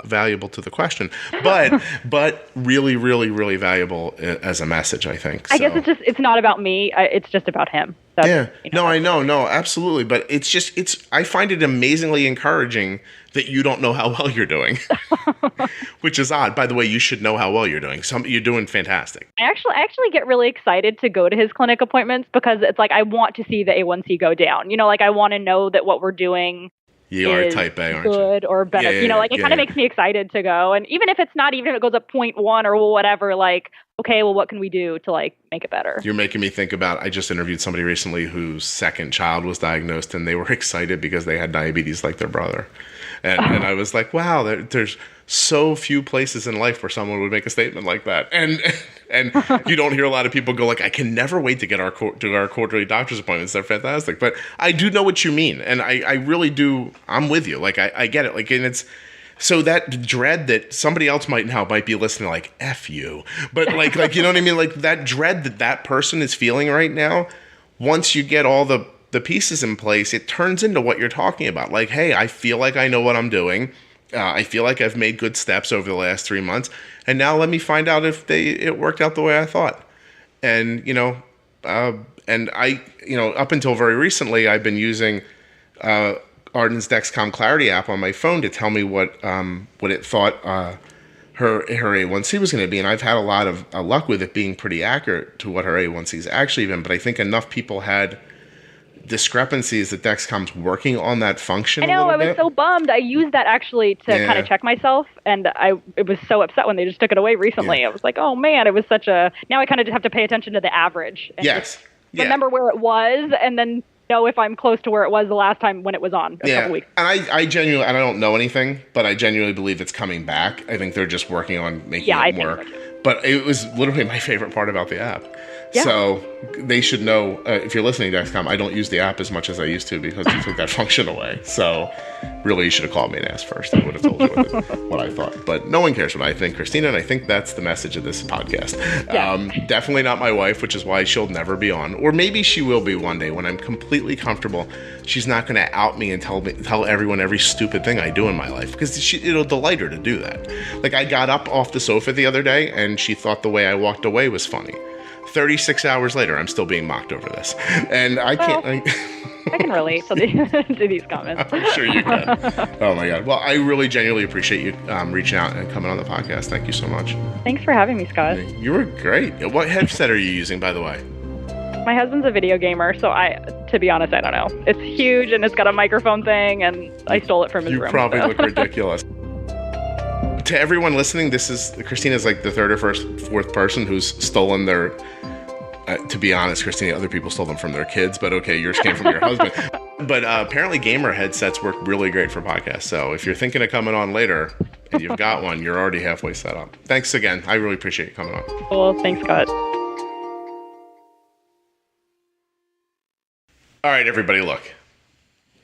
valuable to the question, but really, really, really valuable as a message, I think. So. I guess it's not about me. It's just about him. I know. No, absolutely. But I find it amazingly encouraging that you don't know how well you're doing, which is odd. By the way, you should know how well you're doing. You're doing fantastic. I actually get really excited to go to his clinic appointments because it's like I want to see the A1C go down. I want to know that what we're doing You are type A, aren't you? Good or better. It kind of makes me excited to go. And even if it's not, even if it goes up 0.1 or whatever, okay, well, what can we do to make it better? You're making me think about, I just interviewed somebody recently whose second child was diagnosed, and they were excited because they had diabetes like their brother. And I was like, wow, there's so few places in life where someone would make a statement like that. And you don't hear a lot of people go I can never wait to get our quarterly doctor's appointments. They're fantastic. But I do know what you mean. And I really do. I'm with you. I get it. And it's, so that dread that somebody else might be listening F you. But you know what I mean? That dread that person is feeling right now, once you get all the pieces in place, it turns into what you're talking about. Hey, I feel like I know what I'm doing. I feel like I've made good steps over the last 3 months. And now let me find out if it worked out the way I thought. And, and I, up until very recently, I've been using Arden's Dexcom Clarity app on my phone to tell me what it thought her A1C was going to be, and I've had a lot of luck with it being pretty accurate to what her A1C is actually been, but I think enough people had discrepancies that Dexcom's working on that function. I know, I was so bummed. I used that actually to kind of check myself, and it was so upset when they just took it away recently. I was like, oh man, it was now I kind of just have to pay attention to the average. And remember where it was, and then know if I'm close to where it was the last time when it was on a couple weeks. And I genuinely, and I don't know anything, but I genuinely believe it's coming back. I think they're just working on making it more. Think so too. But it was literally my favorite part about the app. Yeah. So they should know, if you're listening to Dexcom, I don't use the app as much as I used to because you took that function away. So really, you should have called me and asked first. I would have told you what I thought. But no one cares what I think, Christina, and I think that's the message of this podcast. Yeah. Definitely not my wife, which is why she'll never be on. Or maybe she will be one day when I'm completely comfortable. She's not going to out me and tell everyone every stupid thing I do in my life because it'll delight her to do that. Like, I got up off the sofa the other day and she thought the way I walked away was funny. 36 hours later, I'm still being mocked over this. And I can't... I can relate to these comments. I'm sure you can. Oh, my God. Well, I really genuinely appreciate you reaching out and coming on the podcast. Thank you so much. Thanks for having me, Scott. You were great. What headset are you using, by the way? My husband's a video gamer, so to be honest, I don't know. It's huge, and it's got a microphone thing, and I stole it from his room. You probably look ridiculous. To everyone listening, Christina's like the third or fourth person who's stolen their... to be honest, Christina, other people stole them from their kids, but okay, yours came from your husband. But apparently gamer headsets work really great for podcasts. So if you're thinking of coming on later and you've got one, you're already halfway set up. Thanks again. I really appreciate you coming on. Well, thanks, Scott. All right, everybody, look.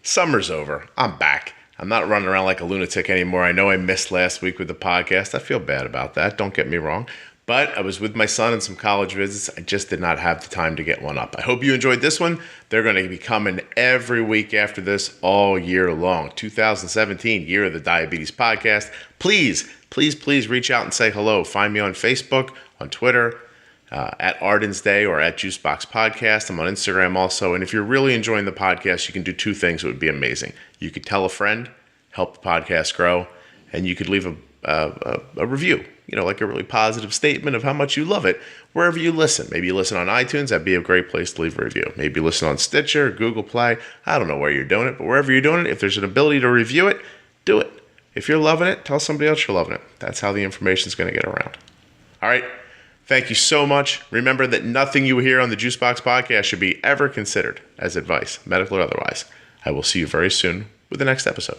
Summer's over. I'm back. I'm not running around like a lunatic anymore. I know I missed last week with the podcast. I feel bad about that. Don't get me wrong. But I was with my son and some college visits. I just did not have the time to get one up. I hope you enjoyed this one. They're going to be coming every week after this all year long. 2017, Year of the Diabetes Podcast. Please, please, please reach out and say hello. Find me on Facebook, on Twitter, at Arden's Day or at Juicebox Podcast. I'm on Instagram also. And if you're really enjoying the podcast, you can do two things that would be amazing. You could tell a friend, help the podcast grow, and you could leave a review. You know, like a really positive statement of how much you love it wherever you listen. Maybe you listen on iTunes. That'd be a great place to leave a review. Maybe you listen on Stitcher, Google Play. I don't know where you're doing it, but wherever you're doing it, if there's an ability to review it, do it. If you're loving it, tell somebody else you're loving it. That's how the information is going to get around. All right. Thank you so much. Remember that nothing you hear on the Juicebox Podcast should be ever considered as advice, medical or otherwise. I will see you very soon with the next episode.